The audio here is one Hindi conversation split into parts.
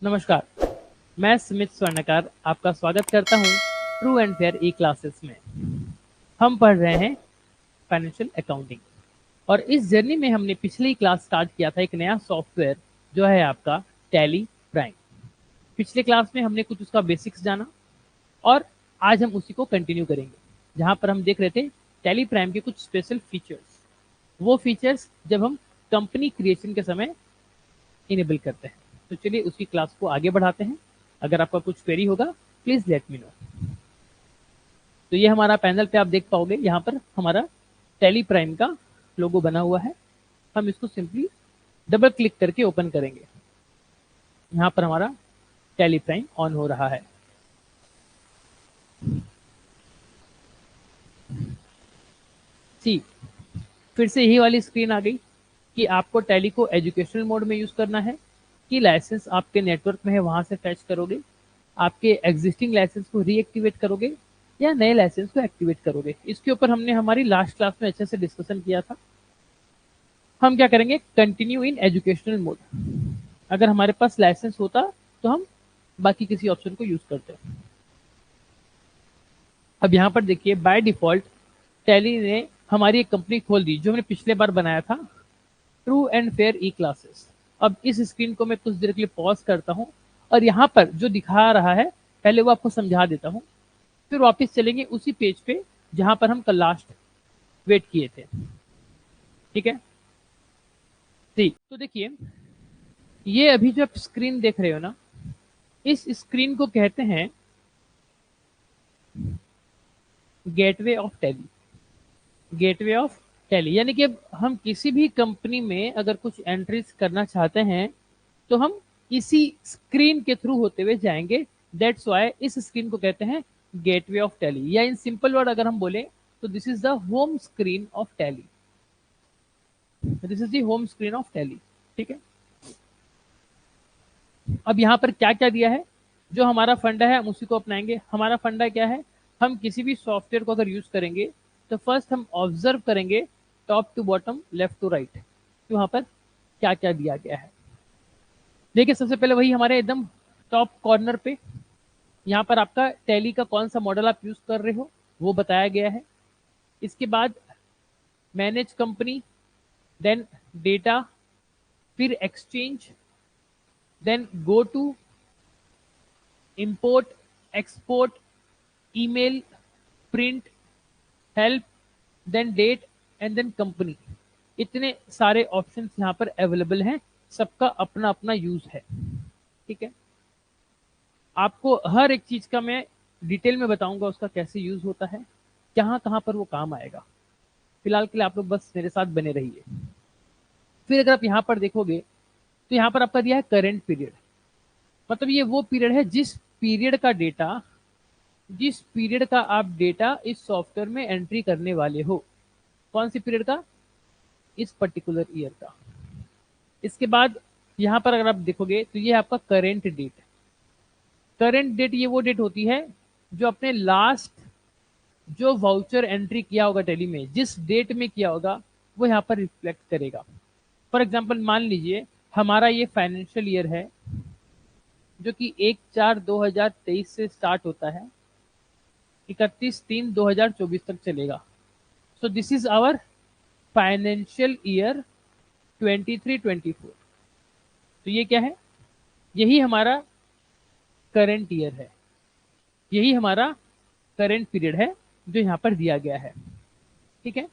नमस्कार, मैं स्मित स्वर्णकार आपका स्वागत करता हूँ true and fair E classes में। हम पढ़ रहे हैं फाइनेंशियल अकाउंटिंग और इस जर्नी में हमने पिछली क्लास स्टार्ट किया था एक नया सॉफ्टवेयर जो है आपका टैली प्राइम। पिछले क्लास में हमने कुछ उसका बेसिक्स जाना और आज हम उसी को कंटिन्यू करेंगे, जहाँ पर हम देख रहे थे टैली प्राइम के कुछ स्पेशल फीचर्स। वो फीचर्स जब हम कंपनी क्रिएशन के समय इनेबल करते हैं। तो चलिए उसी क्लास को आगे बढ़ाते हैं। अगर आपका कुछ क्वेरी होगा प्लीज लेट मी नो। तो ये हमारा पैनल पे आप देख पाओगे, यहाँ पर हमारा टैली प्राइम का लोगो बना हुआ है। हम इसको सिंपली डबल क्लिक करके ओपन करेंगे। यहाँ पर हमारा टैली प्राइम ऑन हो रहा है। सी फिर से यही वाली स्क्रीन आ गई कि आपको टैली को एजुकेशनल मोड में यूज करना है कि लाइसेंस आपके नेटवर्क में है वहां से फैच करोगे, आपके एग्जिस्टिंग लाइसेंस को रीएक्टिवेट करोगे या नए लाइसेंस को एक्टिवेट करोगे। इसके ऊपर हमने हमारी लास्ट क्लास में अच्छे से डिस्कशन किया था। हम क्या करेंगे, कंटिन्यू इन एजुकेशनल मोड। अगर हमारे पास लाइसेंस होता तो हम बाकी किसी ऑप्शन को यूज करते हैं। अब यहाँ पर देखिए बाय डिफॉल्ट टैली ने हमारी एक कंपनी खोल दी जो हमने पिछले बार बनाया था, true and fair E classes. अब इस स्क्रीन को मैं कुछ देर के लिए पॉज करता हूं और यहाँ पर जो दिखा रहा है पहले वो आपको समझा देता हूं, फिर वापस चलेंगे उसी पेज पे जहां पर हम कल लास्ट वेट किए थे। ठीक है, ठीक। तो देखिए ये अभी जो आप स्क्रीन देख रहे हो ना, इस स्क्रीन को कहते हैं gateway of tally. Gateway of tally यानी कि अब हम किसी भी कंपनी में अगर कुछ एंट्रीज करना चाहते हैं तो हम इसी स्क्रीन के थ्रू होते हुए जाएंगे। दैट्स वाई इस स्क्रीन को कहते हैं गेटवे ऑफ टैली, या इन सिंपल वर्ड अगर हम बोले तो this is the home screen of tally. This is the home screen of tally. ठीक है, अब यहाँ पर क्या क्या दिया है, जो हमारा फंडा है हम उसी को अपनाएंगे। हमारा फंडा क्या है, हम किसी भी सॉफ्टवेयर को अगर यूज करेंगे तो फर्स्ट हम ऑब्जर्व करेंगे top to bottom left to right, तो वहां पर क्या क्या दिया गया है। देखिए सबसे पहले वही हमारे एकदम टॉप कॉर्नर पे यहाँ पर आपका टैली का कौन सा मॉडल आप यूज कर रहे हो वो बताया गया है। इसके बाद मैनेज कंपनी, देन डेटा, फिर exchange, then go to, import, export, email, print, help, then date and then company. इतने सारे ऑप्शंस यहाँ पर अवेलेबल हैं, सबका अपना अपना यूज है। ठीक है, आपको हर एक चीज का मैं डिटेल में बताऊंगा उसका कैसे यूज होता है, कहाँ कहाँ पर वो काम आएगा। फिलहाल के लिए आप लोग बस मेरे साथ बने रहिए। फिर अगर आप यहाँ पर देखोगे तो यहाँ पर आपका दिया है करेंट पीरियड। मतलब ये वो पीरियड है जिस पीरियड का आप डेटा इस सॉफ्टवेयर में एंट्री करने वाले हो। कौन सी पीरियड का, इस पर्टिकुलर ईयर का। इसके बाद यहाँ पर अगर आप देखोगे तो ये आपका करेंट डेट। करेंट डेट ये वो डेट होती है जो अपने लास्ट जो वाउचर एंट्री किया होगा टैली में, जिस डेट में किया होगा वो यहाँ पर रिफ्लेक्ट करेगा। फॉर एग्जाम्पल मान लीजिए हमारा ये फाइनेंशियल ईयर है जो कि 1/4/2023 से स्टार्ट होता है, 31/3/2024 तक चलेगा। So this is our financial year 23-24। तो ये क्या है, यही हमारा करंट ईयर है, यही हमारा करंट पीरियड है जो यहाँ पर दिया गया है। ठीक है,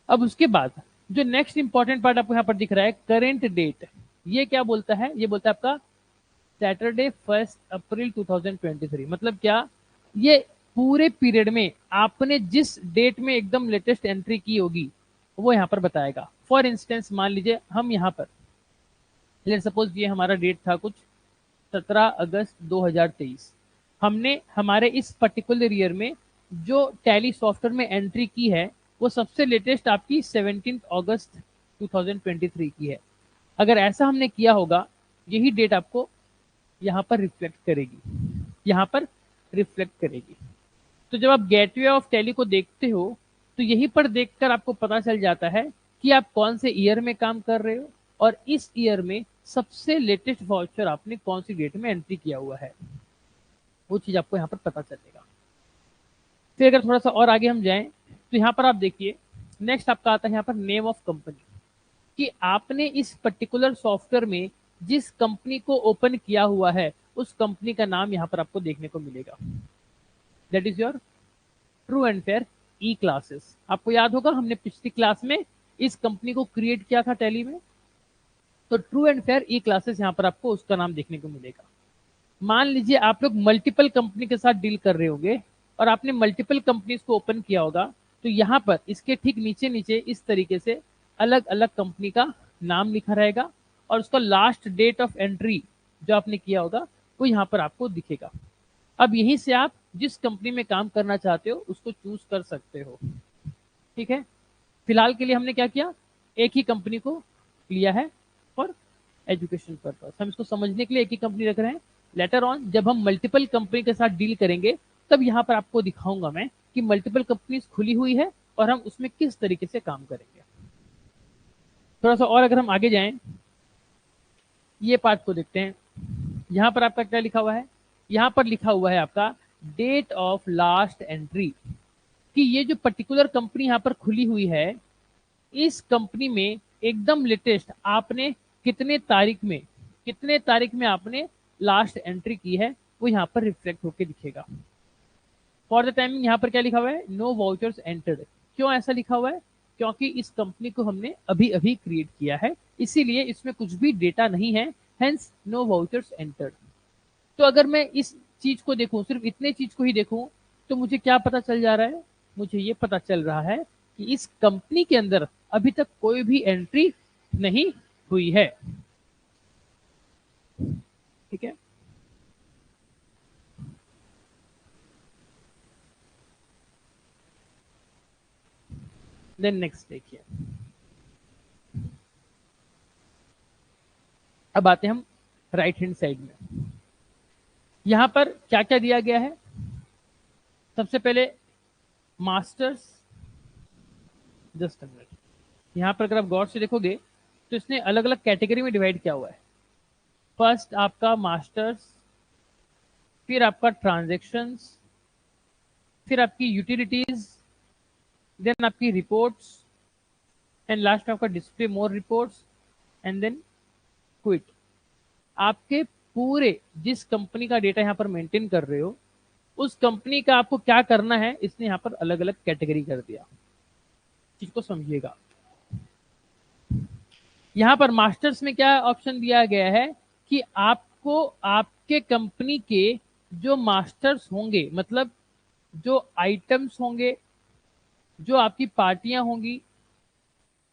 अब उसके बाद जो नेक्स्ट इंपॉर्टेंट पार्ट आपको यहाँ पर दिख रहा है करेंट डेट, ये क्या बोलता है, ये बोलता है आपका सैटरडे 1 अप्रैल 2023। मतलब क्या, ये पूरे पीरियड में आपने जिस डेट में एकदम लेटेस्ट एंट्री की होगी वो यहाँ पर बताएगा। फॉर इंस्टेंस मान लीजिए हम यहाँ पर लेट सपोज ये हमारा डेट था कुछ 17 अगस्त 2023। हमने हमारे इस पर्टिकुलर ईयर में जो टैली सॉफ्टवेयर में एंट्री की है वो सबसे लेटेस्ट आपकी 17 अगस्त 2023 की है। अगर ऐसा हमने किया होगा यही डेट आपको यहाँ पर रिफ्लेक्ट करेगी, यहाँ पर रिफ्लेक्ट करेगी। तो जब आप गेटवे ऑफ टैली को देखते हो तो यहीं पर देखकर आपको पता चल जाता है कि आप कौन से ईयर में काम कर रहे हो और इस ईयर में सबसे लेटेस्ट वाउचर आपने कौन सी डेट में एंट्री किया हुआ है, वो चीज आपको यहाँ पर पता चलेगा। फिर अगर थोड़ा सा और आगे हम जाएं तो यहाँ पर आप देखिए नेक्स्ट आपका आता है यहाँ पर नेम ऑफ कंपनी, कि आपने इस पर्टिकुलर सॉफ्टवेयर में जिस कंपनी को ओपन किया हुआ है उस कंपनी का नाम यहाँ पर आपको देखने को मिलेगा। That is your true and fair E classes. आपको याद होगा हमने पिछली क्लास में इस कंपनी को क्रिएट किया था टैली में, तो true and fair E classes यहाँ पर आपको उसका नाम देखने को मिलेगा। मान लीजिए आप लोग मल्टीपल कंपनी के साथ डील कर रहे होंगे और आपने मल्टीपल कंपनीज को ओपन किया होगा, तो यहाँ पर इसके ठीक नीचे नीचे इस तरीके से अलग अलग कंपनी का नाम लिखा रहेगा और उसका लास्ट डेट ऑफ एंट्री जो आपने किया होगा वो यहाँ पर आपको दिखेगा। अब यहीं से आप जिस कंपनी में काम करना चाहते हो उसको चूज कर सकते हो। ठीक है, फिलहाल के लिए हमने क्या किया, एक ही कंपनी को लिया है फॉर एजुकेशन पर्पस, हम इसको समझने के लिए एक ही कंपनी रख रहे हैं। लेटर ऑन जब हम मल्टीपल कंपनी के साथ डील करेंगे तब यहाँ पर आपको दिखाऊंगा मैं कि मल्टीपल कंपनीज खुली हुई है और हम उसमें किस तरीके से काम करेंगे। थोड़ा सा और अगर हम आगे जाएं, ये पार्ट को देखते हैं। यहाँ पर आपका क्या लिखा हुआ है, यहाँ पर लिखा हुआ है आपका डेट ऑफ लास्ट एंट्री, कि ये जो पर्टिकुलर कंपनी यहाँ पर खुली हुई है इस कंपनी में एकदम लेटेस्ट आपने कितने तारीख में आपने लास्ट एंट्री की है वो यहाँ पर रिफ्लेक्ट होकर दिखेगा। फॉर द टाइमिंग यहाँ पर क्या लिखा हुआ है, नो वाउचर्स एंटर्ड। क्यों ऐसा लिखा हुआ है, क्योंकि इस कंपनी को हमने अभी अभी क्रिएट किया है, इसीलिए इसमें कुछ भी डेटा नहीं है, हेंस नो वाउचर्स एंटर्ड। तो अगर मैं इस चीज को देखूं, सिर्फ इतने चीज को ही देखूं, तो मुझे क्या पता चल जा रहा है, मुझे ये पता चल रहा है कि इस कंपनी के अंदर अभी तक कोई भी एंट्री नहीं हुई है। ठीक है, देन नेक्स्ट देखिए, अब आते हैं हम राइट हैंड साइड में। यहां पर क्या क्या दिया गया है, सबसे पहले मास्टर्स, जस्ट मिनट, यहां पर अगर आप गौर से देखोगे तो इसने अलग अलग कैटेगरी में डिवाइड किया हुआ है। फर्स्ट आपका मास्टर्स, फिर आपका ट्रांजैक्शंस, फिर आपकी यूटिलिटीज, देन आपकी रिपोर्ट्स, एंड लास्ट आपका display more reports, and then quit. आपके पूरे जिस कंपनी का डेटा यहाँ पर मेंटेन कर रहे हो उस कंपनी का आपको क्या करना है इसने यहाँ पर अलग अलग कैटेगरी कर दिया, चीज को समझिएगा। यहाँ पर मास्टर्स में क्या ऑप्शन दिया गया है कि आपको आपके कंपनी के जो मास्टर्स होंगे, मतलब जो आइटम्स होंगे, जो आपकी पार्टियां होंगी,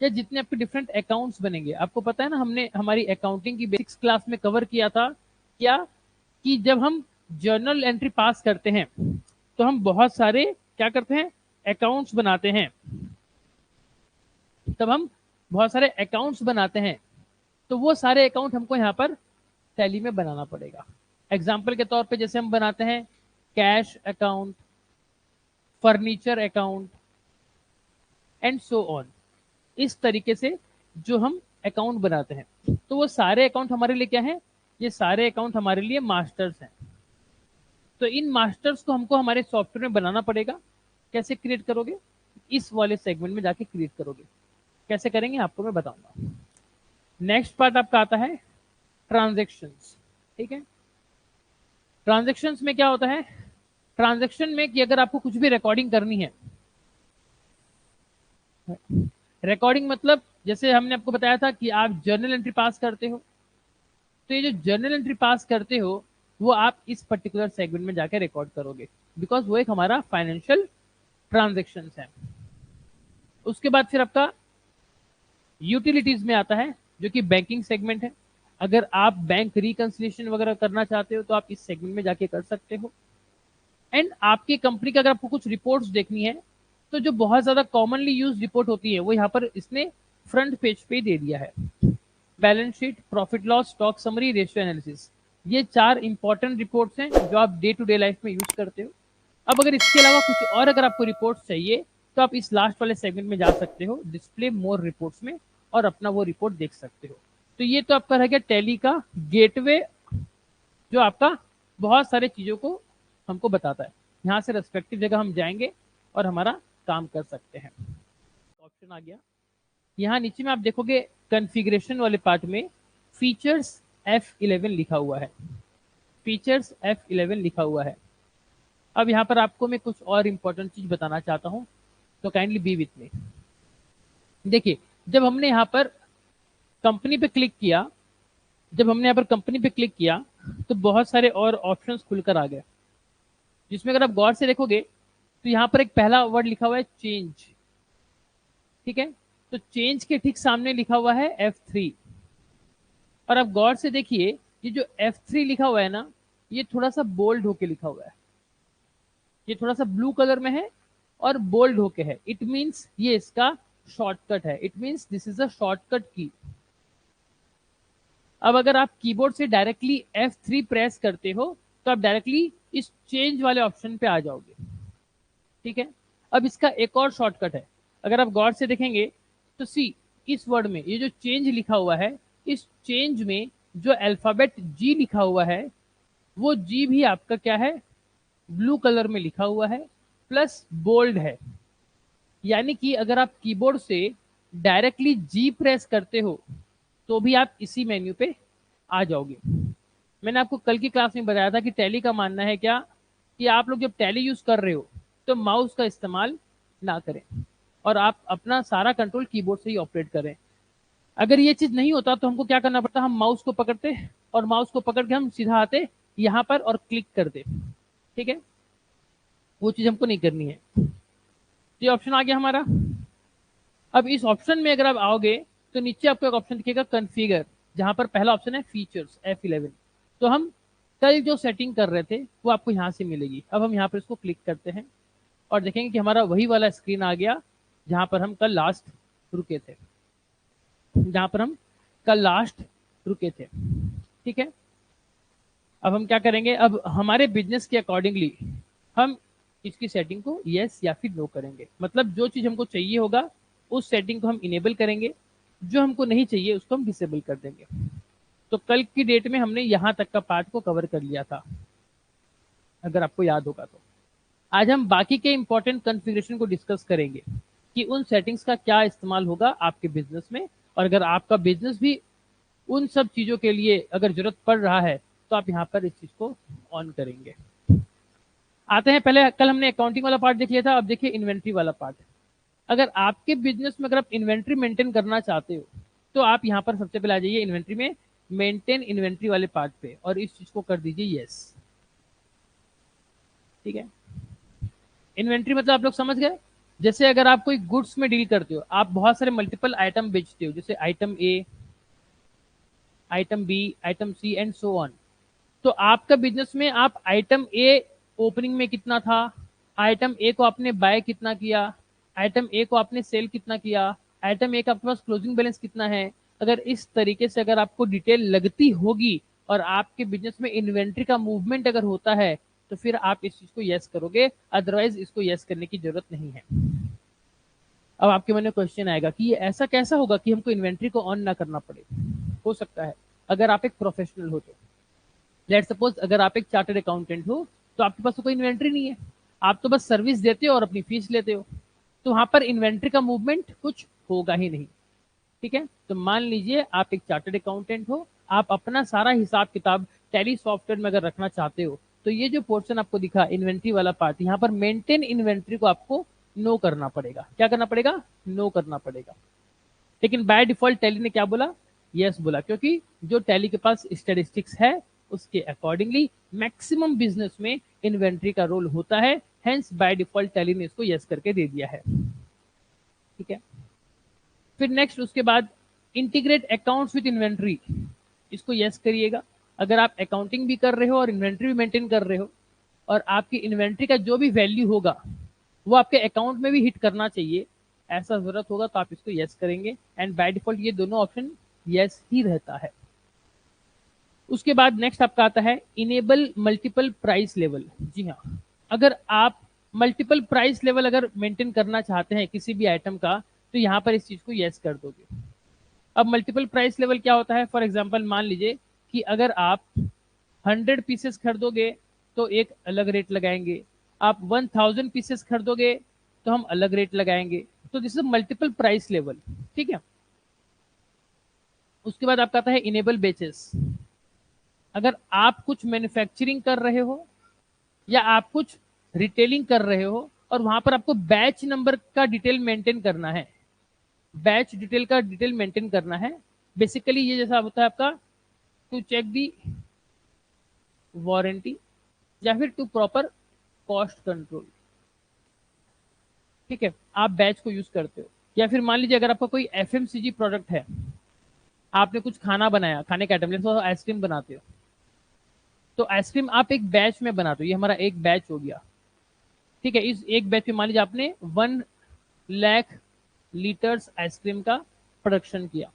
या जितने आपके डिफरेंट अकाउंट्स बनेंगे। आपको पता है ना, हमने हमारी अकाउंटिंग की बेसिक्स क्लास में कवर किया था क्या, कि जब हम जर्नल एंट्री पास करते हैं तो हम बहुत सारे क्या करते हैं, अकाउंट्स बनाते हैं। तब हम बहुत सारे अकाउंट्स बनाते हैं, तो वो सारे अकाउंट हमको यहाँ पर टैली में बनाना पड़ेगा। एग्जाम्पल के तौर पे जैसे हम बनाते हैं cash account, furniture account and so on, इस तरीके से जो हम अकाउंट बनाते हैं, तो वो सारे अकाउंट हमारे लिए क्या है, ये सारे अकाउंट हमारे लिए मास्टर्स हैं। तो इन मास्टर्स को हमको हमारे सॉफ्टवेयर में बनाना पड़ेगा। कैसे क्रिएट करोगे, इस वाले सेगमेंट में जाके क्रिएट करोगे। कैसे करेंगे आपको मैं बताऊंगा। नेक्स्ट पार्ट आपका आता है ट्रांजेक्शन्स। ठीक है, ट्रांजेक्शन्स में क्या होता है, ट्रांजेक्शन में कि अगर आपको कुछ भी रिकॉर्डिंग करनी है, रिकॉर्डिंग मतलब जैसे हमने आपको बताया था कि आप जर्नल एंट्री पास करते हो, तो ये जो जर्नल एंट्री पास करते हो वो आप इस पर्टिकुलर सेगमेंट में जाकर रिकॉर्ड करोगे, बिकॉज वो एक हमारा फाइनेंशियल ट्रांजेक्शन है। उसके बाद फिर आपका यूटिलिटीज में आता है जो कि बैंकिंग सेगमेंट है। अगर आप बैंक रिकंसिलिएशन वगैरह करना चाहते हो तो आप इस सेगमेंट में जाके कर सकते हो। एंड आपकी कंपनी का अगर आपको कुछ रिपोर्ट्स देखनी है, तो जो बहुत ज्यादा कॉमनली यूज रिपोर्ट होती है वो यहाँ पर इसने फ्रंट पेज पे दे दिया है। Balance sheet, profit loss, stock summary, ratio analysis, ये 4 इंपॉर्टेंट रिपोर्ट्स हैं जो आप डे टू डे लाइफ में यूज करते हो। अब अगर इसके अलावा कुछ और अगर आपको रिपोर्ट्स चाहिए तो आप इस लास्ट वाले सेगमेंट में जा सकते हो, डिस्प्ले मोर रिपोर्ट्स में, और अपना वो रिपोर्ट देख सकते हो। तो ये तो आपका रह गया टैली का गेटवे, जो आपका बहुत सारे चीजों को हमको बताता है। यहाँ से रेस्पेक्टिव जगह हम जाएंगे और हमारा काम कर सकते हैं। ऑप्शन आ गया। यहाँ नीचे में आप देखोगे कॉन्फ़िगरेशन वाले पार्ट में फीचर्स F11 लिखा हुआ है। फीचर्स F11 लिखा हुआ है। अब यहाँ पर आपको मैं कुछ और इंपॉर्टेंट चीज बताना चाहता हूँ, तो काइंडली बी विथ मी। देखिए, जब हमने यहाँ पर कंपनी पे क्लिक किया, तो बहुत सारे और ऑप्शंस खुलकर आ गए, जिसमें अगर आप गौर से देखोगे तो यहाँ पर एक पहला वर्ड लिखा हुआ है चेंज। ठीक है, तो चेंज के ठीक सामने लिखा हुआ है F3। और आप गौर से देखिए, ये जो F3 लिखा हुआ है ना, ये थोड़ा सा बोल्ड होके लिखा हुआ है। ये थोड़ा सा ब्लू कलर में है और बोल्ड होके है। इट मीन्स ये इसका शॉर्टकट है। It means this is a shortcut की। अब अगर आप कीबोर्ड से डायरेक्टली F3 प्रेस करते हो तो आप डायरेक्टली इस चेंज वाले ऑप्शन पे आ जाओगे। ठीक है, अब इसका एक और शॉर्टकट है। अगर आप गौर से देखेंगे तो सी, इस वर्ड में ये जो चेंज लिखा हुआ है, इस चेंज में जो अल्फाबेट G लिखा हुआ है, वो G भी आपका क्या है, ब्लू कलर में लिखा हुआ है प्लस बोल्ड है। यानी कि अगर आप कीबोर्ड से डायरेक्टली G प्रेस करते हो तो भी आप इसी मेन्यू पे आ जाओगे। मैंने आपको कल की क्लास में बताया था कि टैली का मानना है क्या, कि आप लोग जब टैली यूज कर रहे हो तो माउस का इस्तेमाल ना करें और आप अपना सारा कंट्रोल कीबोर्ड से ही ऑपरेट करें। अगर ये चीज नहीं होता तो हमको क्या करना पड़ता, हम माउस को पकड़ते और माउस को पकड़ के हम सीधा आते यहाँ पर और क्लिक करते। ठीक है, वो चीज हमको नहीं करनी है। ये ऑप्शन आ गया हमारा। अब इस ऑप्शन में अगर आप आओगे तो नीचे आपको एक ऑप्शन दिखेगा कॉन्फ़िगर, जहां पर पहला ऑप्शन है फीचर्स F11। तो हम कल जो सेटिंग कर रहे थे वो आपको यहाँ से मिलेगी। अब हम यहाँ पर इसको क्लिक करते हैं और देखेंगे कि हमारा वही वाला स्क्रीन आ गया जहां पर हम कल लास्ट रुके थे। ठीक है, अब हम क्या करेंगे, अब हमारे बिजनेस के अकॉर्डिंगली हम इसकी सेटिंग को यस या फिर नो करेंगे। मतलब जो चीज हमको चाहिए होगा उस सेटिंग को हम इनेबल करेंगे, जो हमको नहीं चाहिए उसको हम डिसेबल कर देंगे। तो कल की डेट में हमने यहां तक का पार्ट को कवर कर लिया था, अगर आपको याद होगा तो। आज हम बाकी के इंपॉर्टेंट कॉन्फ़िगरेशन को डिस्कस करेंगे कि उन सेटिंग्स का क्या इस्तेमाल होगा आपके बिजनेस में, और अगर आपका बिजनेस भी उन सब चीजों के लिए अगर जरूरत पड़ रहा है तो आप यहाँ पर इस चीज को ऑन करेंगे। आते हैं, पहले कल हमने अकाउंटिंग वाला पार्ट देख लिया था, अब देखिए इन्वेंट्री वाला पार्ट। अगर आपके बिजनेस में अगर आप इन्वेंट्री मेंटेन करना चाहते हो तो आप यहाँ पर सबसे पहले आ जाइए इन्वेंट्री में, मेंटेन इन्वेंट्री वाले पार्ट पे, और इस चीज को कर दीजिए यस। ठीक है, इन्वेंट्री मतलब आप लोग समझ गए। जैसे अगर आप कोई गुड्स में डील करते हो, आप बहुत सारे मल्टीपल आइटम बेचते हो, जैसे item A, item B, item C and so on. तो आपका बिजनेस में आप आइटम ए ओपनिंग में कितना था, आइटम ए को आपने बाय कितना किया, आइटम ए को आपने सेल कितना किया, आइटम ए का आपके पास क्लोजिंग बैलेंस कितना है, अगर इस तरीके से अगर आपको डिटेल लगती होगी और आपके बिजनेस में इन्वेंट्री का मूवमेंट अगर होता है तो फिर आप इस चीज को यस करोगे, अदरवाइज इसको यस करने की जरूरत नहीं है। अब आपके मन में क्वेश्चन आएगा कि ये ऐसा कैसा होगा कि हमको इन्वेंट्री को ऑन ना करना पड़े। हो सकता है अगर आप एक प्रोफेशनल हो तो। लेट सपोज अगर आप एक चार्टर्ड अकाउंटेंट हो तो आपके पास तो कोई इन्वेंट्री नहीं है, आप तो बस सर्विस देते हो और अपनी फीस लेते हो, तो वहां पर इन्वेंट्री का मूवमेंट कुछ होगा ही नहीं। ठीक है, तो मान लीजिए आप एक चार्टर्ड अकाउंटेंट हो, आप अपना सारा हिसाब किताब टैली सॉफ्टवेयर में अगर रखना चाहते हो तो ये जो पोर्शन आपको दिखा इन्वेंट्री वाला पार्ट, यहाँ पर मेंटेन इन्वेंट्री को आपको नो करना पड़ेगा। क्या करना पड़ेगा, नो करना पड़ेगा। लेकिन बाय डिफॉल्ट टैली ने क्या बोला, यस बोला, क्योंकि जो टैली के पास स्टैटिस्टिक्स है उसके अकॉर्डिंगली मैक्सिमम बिजनेस में इन्वेंट्री का रोल होता है, हेंस बाय डिफॉल्ट टैली ने इसको यस करके दे दिया है। ठीक है, फिर नेक्स्ट उसके बाद इंटीग्रेट अकाउंट्स विद इन्वेंट्री, इसको यस करिएगा। अगर आप अकाउंटिंग भी कर रहे हो और इन्वेंट्री भी मेंटेन कर रहे हो और आपकी इन्वेंट्री का जो भी वैल्यू होगा वो आपके अकाउंट में भी हिट करना चाहिए, ऐसा जरूरत होगा तो आप इसको यस करेंगे, एंड बाय डिफॉल्ट ये दोनों ऑप्शन यस ही रहता है। उसके बाद नेक्स्ट आपका आता है इनेबल मल्टीपल प्राइस लेवल। जी हाँ, अगर आप मल्टीपल प्राइस लेवल अगर मेंटेन करना चाहते हैं किसी भी आइटम का तो यहाँ पर इस चीज को यस कर दोगे। अब मल्टीपल प्राइस लेवल क्या होता है? फॉर एग्जाम्पल मान लीजिए कि अगर आप 100 पीसेस खरीदोगे तो एक अलग रेट लगाएंगे, आप 1000 पीसेस खरीदोगे तो हम अलग रेट लगाएंगे। तो this is multiple price level, ठीक है। उसके बाद आपका आता है इनेबल बेचेस। अगर आप कुछ मैन्युफैक्चरिंग कर रहे हो या आप कुछ रिटेलिंग कर रहे हो और वहां पर आपको बैच नंबर का डिटेल मेंटेन करना है, बैच डिटेल का डिटेल मेंटेन करना है। बेसिकली ये जैसा होता है आपका टू चेक दी वारंटी या फिर टू प्रॉपर कॉस्ट कंट्रोल, ठीक है। आप बैच को यूज करते हो। या फिर मान लीजिए अगर आपका कोई एफएमसीजी प्रोडक्ट है, आपने कुछ खाना बनाया, खाने का आइटम, जैसे आइसक्रीम बनाते हो, तो आइसक्रीम आप एक बैच में बनाते हो, ये हमारा एक बैच हो गया, ठीक है। इस एक बैच में मान लीजिए आपने 1 लाख लीटर्स आइसक्रीम का प्रोडक्शन किया,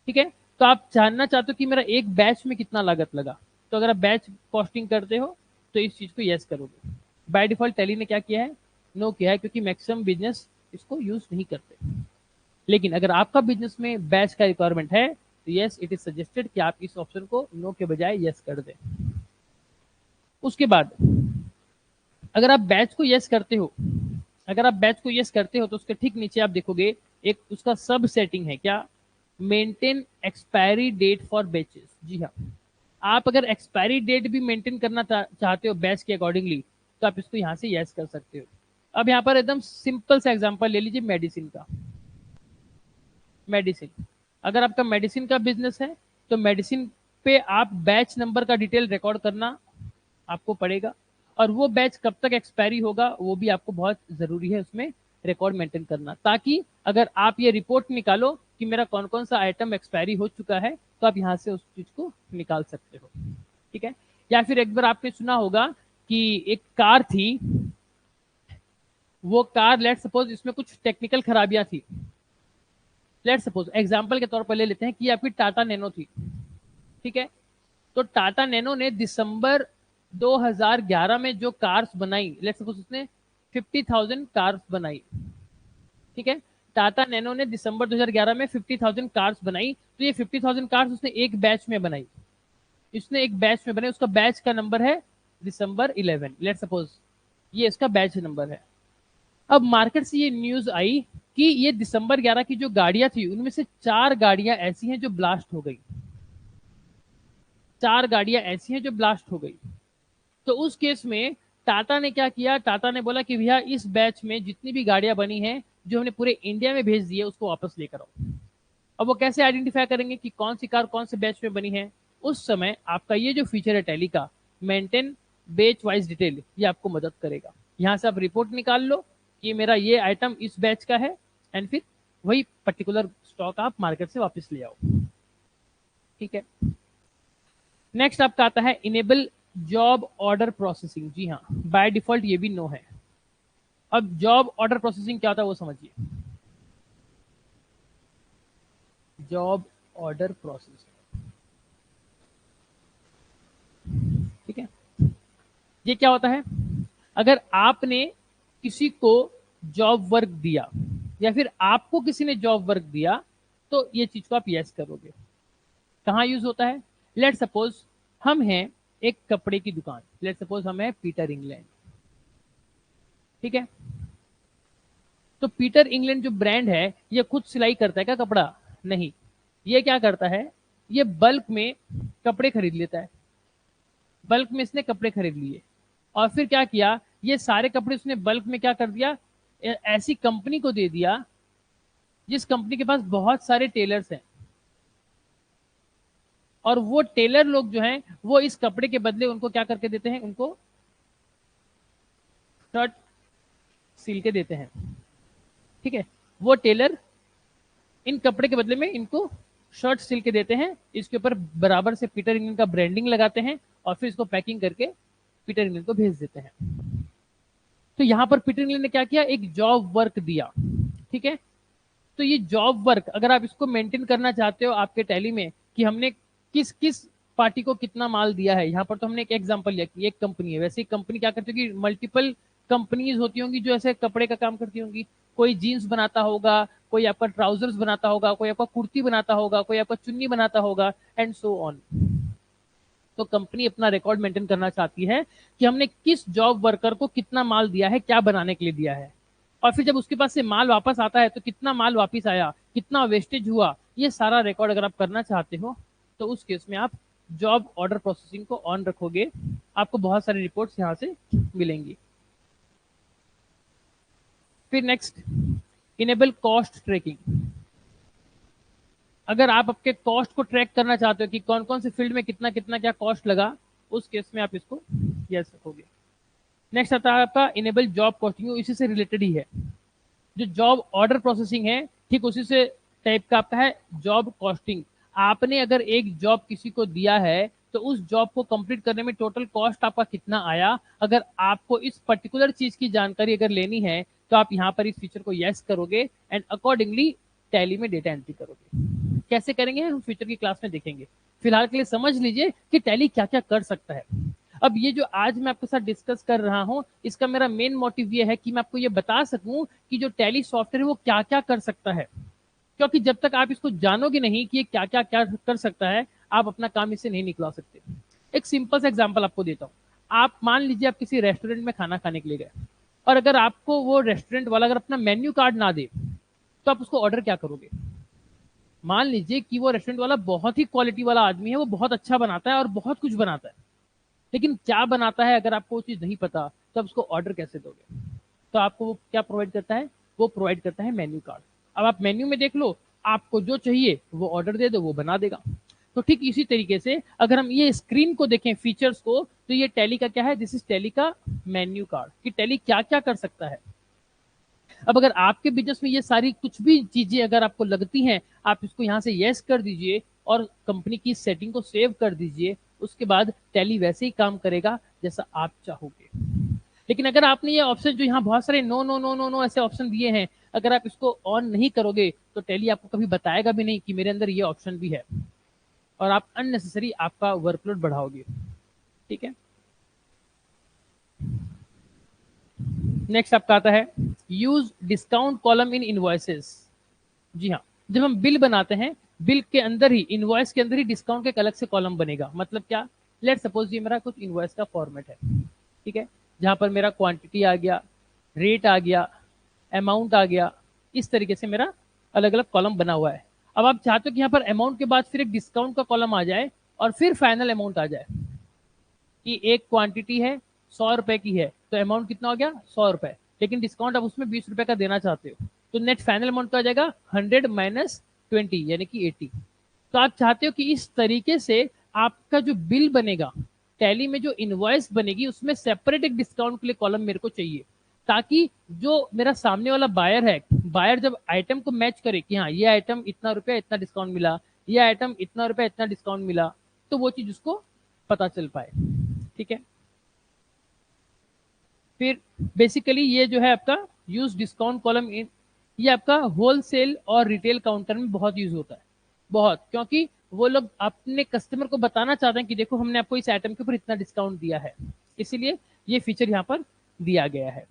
ठीक है। तो आप जानना चाहते हो कि मेरा एक बैच में कितना लागत लगा, तो अगर आप बैच कॉस्टिंग करते हो तो इस चीज को यस करोगे। बाय डिफॉल्ट टैली ने क्या किया है? नो किया है, क्योंकि मैक्सिमम बिजनेस इसको यूज नहीं करते। लेकिन अगर आपका बिजनेस में बैच का रिक्वायरमेंट है तो यस इट इज सजेस्टेड कि आप इस ऑप्शन को नो के बजाय यस कर दें। उसके बाद अगर आप बैच को यस करते हो, अगर आप बैच को यस करते हो तो उसके ठीक नीचे आप देखोगे एक उसका सब सेटिंग है, क्या? Maintain expiry date for batches. जी हाँ, आप अगर एक्सपायरी डेट भी मेंटेन करना चाहते हो बैच के अकॉर्डिंगली तो आप इसको यहाँ से यस कर सकते हो। अब यहाँ पर एकदम सिंपल सा एग्जांपल ले लीजिए मेडिसिन का। मेडिसिन, अगर आपका मेडिसिन का बिजनेस है तो मेडिसिन पे आप बैच नंबर का डिटेल रिकॉर्ड करना आपको पड़ेगा, और वो बैच कब तक एक्सपायरी होगा वो भी आपको बहुत जरूरी है उसमें रिकॉर्ड मेंटेन करना, ताकि अगर आप ये रिपोर्ट निकालो कि मेरा कौन कौन सा आइटम एक्सपायरी हो चुका है तो आप यहाँ से उस चीज को निकाल सकते हो, ठीक है। या फिर एक बार आपने सुना होगा कि एक कार थी, वो कार लेट सपोज इसमें कुछ टेक्निकल खराबियां थी। लेट सपोज एग्जाम्पल के तौर पर ले लेते हैं कि ये आपकी टाटा नैनो थी, ठीक है। तो टाटा नैनो ने दिसंबर 2011 में जो कार्स बनाई, लेट्स सपोज उसने 50,000 कार्स बनाई, ठीक है। टाटा नैनो ने दिसंबर 2011 में 50,000 कार्स बनाई, तो ये 50,000 कार्स उसने एक बैच में बनाई, इसने एक बैच में बनाई, उसका बैच का नंबर है दिसंबर 11, लेट सपोज ये इसका बैच नंबर है। अब मार्केट से ये न्यूज आई कि ये दिसंबर 11 की जो गाड़ियां थी उनमें से 4 गाड़ियां ऐसी हैं जो ब्लास्ट हो गई, 4 गाड़ियां ऐसी हैं जो ब्लास्ट हो गई। तो उस केस में टाटा ने क्या किया? टाटा ने बोला कि भैया इस बैच में जितनी भी गाड़ियां बनी हैं जो हमने पूरे इंडिया में भेज दी है उसको वापस लेकर आओ। अब वो कैसे आइडेंटिफाई करेंगे कि कौन सी कार कौन से बैच में बनी है? उस समय आपका ये जो फीचर है टैली का, मेंटेन बैच वाइज डिटेल, ये आपको मदद करेगा। यहाँ से आप रिपोर्ट निकाल लो कि मेरा ये आइटम इस बैच का है, एंड फिर वही पर्टिकुलर स्टॉक आप मार्केट से वापस ले आओ, ठीक है। नेक्स्ट आपका आता है इनेबल जॉब ऑर्डर प्रोसेसिंग। जी हाँ, बाय डिफॉल्ट ये भी नो है। अब जॉब ऑर्डर प्रोसेसिंग क्या होता है वो समझिए। जॉब ऑर्डर प्रोसेसिंग, ठीक है। ये क्या होता है? अगर आपने किसी को जॉब वर्क दिया या फिर आपको किसी ने जॉब वर्क दिया तो ये चीज को आप यस करोगे। कहाँ यूज होता है? लेट सपोज हम हैं एक कपड़े की दुकान, लेट सपोज हम हैं पीटर इंग्लैंड, ठीक है। तो पीटर इंग्लैंड जो ब्रांड है ये खुद सिलाई करता है क्या कपड़ा? नहीं, ये क्या करता है, ये बल्क में कपड़े खरीद लेता है। बल्क में इसने कपड़े खरीद लिए और फिर क्या किया, ये सारे कपड़े उसने बल्क में क्या कर दिया, ऐसी कंपनी को दे दिया जिस कंपनी के पास बहुत सारे टेलर्स हैं, और वो टेलर लोग जो हैं वो इस कपड़े के बदले उनको क्या करके देते हैं, उनको शर्ट सिल के देते हैं, ठीक है। वो टेलर इन कपड़े के बदले में इनको शर्ट सिल के देते हैं, इसके ऊपर बराबर से पीटर इंग्लैंड का ब्रांडिंग लगाते हैं और फिर इसको पैकिंग करके पीटर इंग्लैंड को भेज देते हैं। तो यहां पर पीटर इंग्लैंड ने क्या किया, एक जॉब वर्क दिया, ठीक है। तो ये जॉब वर्क अगर आप इसको मेंटेन करना चाहते हो आपके टैली में कि हमने किस किस पार्टी को कितना माल दिया है, यहाँ पर तो हमने एक एग्जांपल लिया कि एक कंपनी है, वैसे ही कंपनी क्या करती होगी, मल्टीपल कंपनीज होती होंगी जो ऐसे कपड़े का काम करती होंगी। कोई जीन्स बनाता होगा, कोई आपका ट्राउजर्स बनाता होगा, कोई आपका कुर्ती बनाता होगा, कोई आपका चुन्नी बनाता होगा, एंड सो ऑन। तो कंपनी अपना रिकॉर्ड मेंटेन करना चाहती है कि हमने किस जॉब वर्कर को कितना माल दिया है, क्या बनाने के लिए दिया है, और फिर जब उसके पास से माल वापस आता है तो कितना माल वापस आया, कितना वेस्टेज हुआ, ये सारा रिकॉर्ड अगर आप करना चाहते हो तो उस केस में आप जॉब ऑर्डर प्रोसेसिंग को ऑन रखोगे। आपको बहुत सारी रिपोर्ट्स यहाँ से मिलेंगी। फिर नेक्स्ट, इनेबल कॉस्ट ट्रैकिंग। अगर आप आपके कॉस्ट को ट्रैक करना चाहते हो कि कौन कौन से फील्ड में कितना कितना क्या कॉस्ट लगा, उस केस में आप इसको यस रखोगे। नेक्स्ट आता है आपका इनेबल जॉब कॉस्टिंग, इसी से रिलेटेड ही है। जो जॉब ऑर्डर प्रोसेसिंग है ठीक उसी से टाइप का आपका है जॉब कॉस्टिंग। आपने अगर एक जॉब किसी को दिया है तो उस जॉब को कंप्लीट करने में टोटल कॉस्ट आपका कितना आया, अगर आपको इस पर्टिकुलर चीज की जानकारी अगर लेनी है तो आप यहाँ पर इस फीचर को यस करोगे एंड अकॉर्डिंगली टैली में डेटा एंट्री करोगे। कैसे करेंगे हम फ्यूचर की क्लास में देखेंगे, फिलहाल के लिए समझ लीजिए कि टैली क्या क्या कर सकता है। अब ये जो आज मैं आपके साथ डिस्कस कर रहा हूं, इसका मेरा मेन मोटिव ये है कि मैं आपको ये बता सकूं कि जो टैली सॉफ्टवेयर है वो क्या क्या कर सकता है, क्योंकि जब तक आप इसको जानोगे नहीं कि ये क्या क्या क्या कर सकता है, आप अपना काम इससे नहीं निकला सकते। एक सिंपल सा एग्जांपल आपको देता हूँ। आप मान लीजिए आप किसी रेस्टोरेंट में खाना खाने के लिए गए, और अगर आपको वो रेस्टोरेंट वाला अगर अपना मेन्यू कार्ड ना दे तो आप उसको ऑर्डर क्या करोगे। मान लीजिए कि वो रेस्टोरेंट वाला बहुत ही क्वालिटी वाला आदमी है, वो बहुत अच्छा बनाता है और बहुत कुछ बनाता है, लेकिन क्या बनाता है अगर आपको वो चीज नहीं पता तो आप उसको ऑर्डर कैसे दोगे। तो आपको वो क्या प्रोवाइड करता है, वो प्रोवाइड करता है मेन्यू कार्ड। अब आप मेन्यू में देख लो, आपको जो चाहिए वो ऑर्डर दे दो, वो बना देगा। तो ठीक इसी तरीके से अगर हम ये स्क्रीन को देखें फीचर्स को, तो ये टैली का क्या है, दिस इज टैली का मेन्यू कार्ड कि टैली क्या क्या कर सकता है। अब अगर आपके बिजनेस में ये सारी कुछ भी चीजें अगर आपको लगती हैं, आप इसको यहाँ से यस कर दीजिए और कंपनी की सेटिंग को सेव कर दीजिए। उसके बाद टैली वैसे ही काम करेगा जैसा आप चाहोगे। लेकिन अगर आपने ये ऑप्शन जो यहाँ बहुत सारे no no no no no ऐसे ऑप्शन दिए हैं, अगर आप इसको ऑन नहीं करोगे तो टैली आपको कभी बताएगा भी नहीं कि मेरे अंदर ये ऑप्शन भी है, और आप अननेसेसरी आपका वर्कलोड बढ़ाओगे। ठीक है। नेक्स्ट आपका आता है use discount column in invoices. जी हाँ, जब हम बिल बनाते हैं, बिल के अंदर ही, इनवॉइस के अंदर ही डिस्काउंट के एक अलग से कॉलम बनेगा। मतलब क्या, लेट सपोज ये मेरा कुछ इनवॉइस का फॉर्मेट है, ठीक है, जहां पर मेरा क्वांटिटी आ गया, रेट आ गया, अमाउंट आ गया, इस तरीके से मेरा अलग अलग कॉलम बना हुआ है। अब आप चाहते हो कि यहाँ पर अमाउंट के बाद फिर एक डिस्काउंट का कॉलम आ जाए और फिर फाइनल अमाउंट आ जाए कि एक क्वांटिटी है 100 रुपए की है तो अमाउंट कितना हो गया 100 रुपए, लेकिन डिस्काउंट आप उसमें 20 रुपए का देना चाहते हो, तो नेट फाइनल अमाउंट क्या आ जाएगा 100 माइनस 20 यानी कि 80। तो आप चाहते हो कि इस तरीके से आपका जो बिल बनेगा, टैली में जो इनवॉइस बनेगी उसमें सेपरेट एक डिस्काउंट के लिए कॉलम मेरे को चाहिए, ताकि जो मेरा सामने वाला बायर है, बायर जब आइटम को मैच करे कि हाँ ये आइटम इतना रुपया इतना डिस्काउंट मिला, ये आइटम इतना रुपया इतना डिस्काउंट मिला, तो वो चीज उसको पता चल पाए। ठीक है। फिर बेसिकली ये जो है आपका यूज डिस्काउंट कॉलम इन, ये आपका होलसेल और रिटेल काउंटर में बहुत यूज होता है, बहुत, क्योंकि वो लोग अपने कस्टमर को बताना चाहते हैं कि देखो हमने आपको इस आइटम के ऊपर इतना डिस्काउंट दिया है, इसीलिए ये फीचर यहाँ पर दिया गया है।